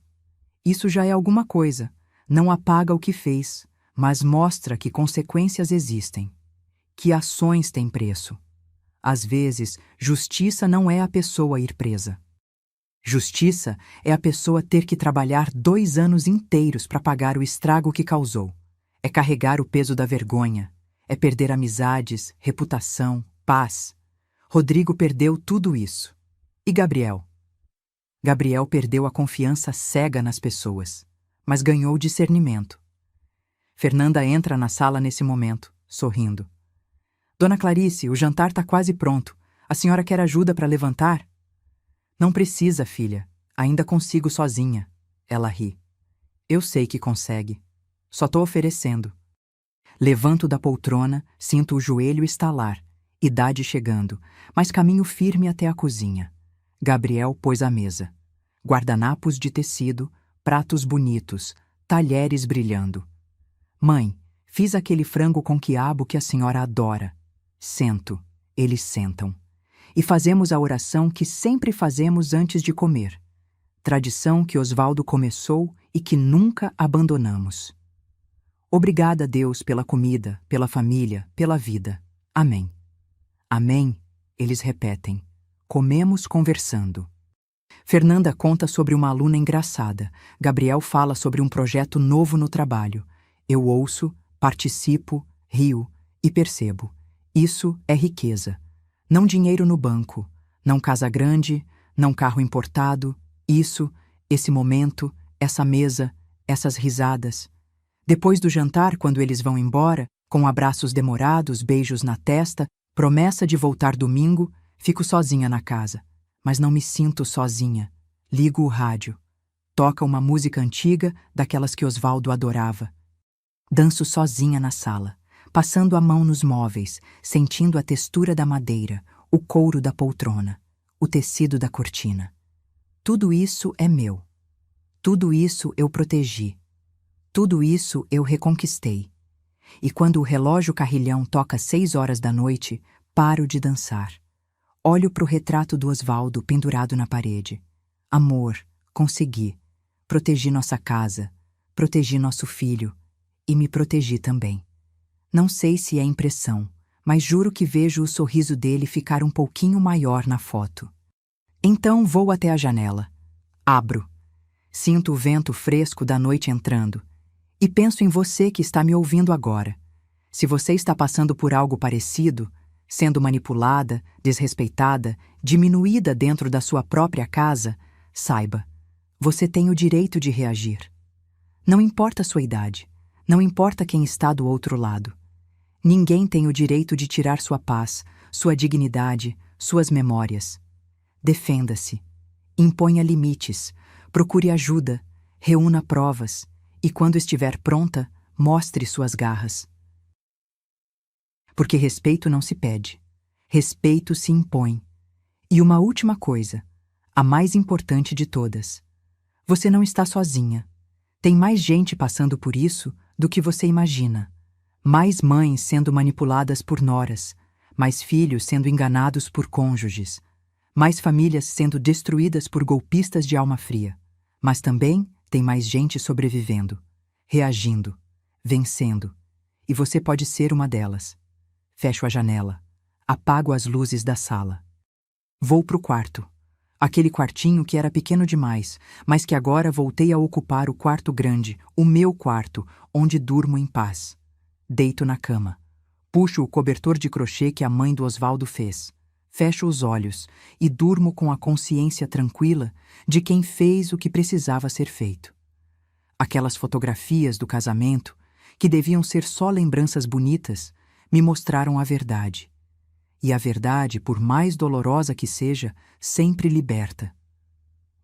Isso já é alguma coisa. Não apaga o que fez, mas mostra que consequências existem. Que ações têm preço. Às vezes, justiça não é a pessoa ir presa. Justiça é a pessoa ter que trabalhar 2 anos inteiros para pagar o estrago que causou. É carregar o peso da vergonha. É perder amizades, reputação, paz. Rodrigo perdeu tudo isso. E Gabriel? Gabriel perdeu a confiança cega nas pessoas, mas ganhou discernimento. Fernanda entra na sala nesse momento, sorrindo. Dona Clarice, o jantar está quase pronto. A senhora quer ajuda para levantar? Não precisa, filha. Ainda consigo sozinha. Ela ri. Eu sei que consegue. Só estou oferecendo. Levanto da poltrona, sinto o joelho estalar. Idade chegando, mas caminho firme até a cozinha. Gabriel pôs a mesa. Guardanapos de tecido, pratos bonitos, talheres brilhando. Mãe, fiz aquele frango com quiabo que a senhora adora. Sento, eles sentam. E fazemos a oração que sempre fazemos antes de comer. Tradição que Osvaldo começou e que nunca abandonamos. Obrigada, Deus, pela comida, pela família, pela vida. Amém. Amém, eles repetem. Comemos conversando. Fernanda conta sobre uma aluna engraçada. Gabriel fala sobre um projeto novo no trabalho. Eu ouço, participo, rio e percebo. Isso é riqueza. Não dinheiro no banco, não casa grande, não carro importado. Isso, esse momento, essa mesa, essas risadas. Depois do jantar, quando eles vão embora, com abraços demorados, beijos na testa, promessa de voltar domingo, fico sozinha na casa. Mas não me sinto sozinha. Ligo o rádio. Toca uma música antiga, daquelas que Osvaldo adorava. Danço sozinha na sala, passando a mão nos móveis, sentindo a textura da madeira, o couro da poltrona, o tecido da cortina. Tudo isso é meu. Tudo isso eu protegi. Tudo isso eu reconquistei. E quando o relógio carrilhão toca 6 horas da noite, paro de dançar. Olho para o retrato do Osvaldo pendurado na parede. Amor, consegui. Protegi nossa casa. Protegi nosso filho. E me protegi também. Não sei se é impressão, mas juro que vejo o sorriso dele ficar um pouquinho maior na foto. Então vou até a janela. Abro. Sinto o vento fresco da noite entrando. E penso em você que está me ouvindo agora. Se você está passando por algo parecido, sendo manipulada, desrespeitada, diminuída dentro da sua própria casa, saiba, você tem o direito de reagir. Não importa a sua idade, não importa quem está do outro lado. Ninguém tem o direito de tirar sua paz, sua dignidade, suas memórias. Defenda-se. Imponha limites. Procure ajuda. Reúna provas. E quando estiver pronta, mostre suas garras. Porque respeito não se pede. Respeito se impõe. E uma última coisa, a mais importante de todas. Você não está sozinha. Tem mais gente passando por isso do que você imagina. Mais mães sendo manipuladas por noras, mais filhos sendo enganados por cônjuges, mais famílias sendo destruídas por golpistas de alma fria. Mas também tem mais gente sobrevivendo, reagindo, vencendo. E você pode ser uma delas. Fecho a janela. Apago as luzes da sala. Vou pro quarto. Aquele quartinho que era pequeno demais, mas que agora voltei a ocupar o quarto grande, o meu quarto, onde durmo em paz. Deito na cama. Puxo o cobertor de crochê que a mãe do Osvaldo fez. Fecho os olhos e durmo com a consciência tranquila de quem fez o que precisava ser feito. Aquelas fotografias do casamento, que deviam ser só lembranças bonitas, me mostraram a verdade. E a verdade, por mais dolorosa que seja, sempre liberta.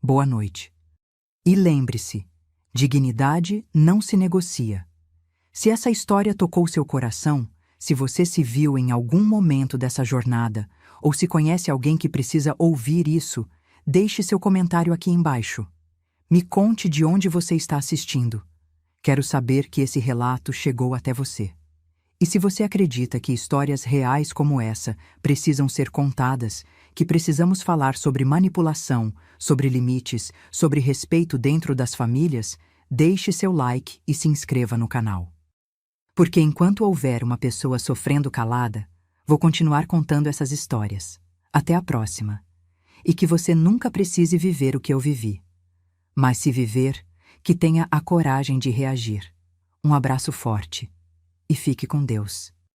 Boa noite. E lembre-se, dignidade não se negocia. Se essa história tocou seu coração, se você se viu em algum momento dessa jornada, ou se conhece alguém que precisa ouvir isso, deixe seu comentário aqui embaixo. Me conte de onde você está assistindo. Quero saber que esse relato chegou até você. E se você acredita que histórias reais como essa precisam ser contadas, que precisamos falar sobre manipulação, sobre limites, sobre respeito dentro das famílias, deixe seu like e se inscreva no canal. Porque enquanto houver uma pessoa sofrendo calada, vou continuar contando essas histórias. Até a próxima. E que você nunca precise viver o que eu vivi. Mas se viver, que tenha a coragem de reagir. Um abraço forte. E fique com Deus.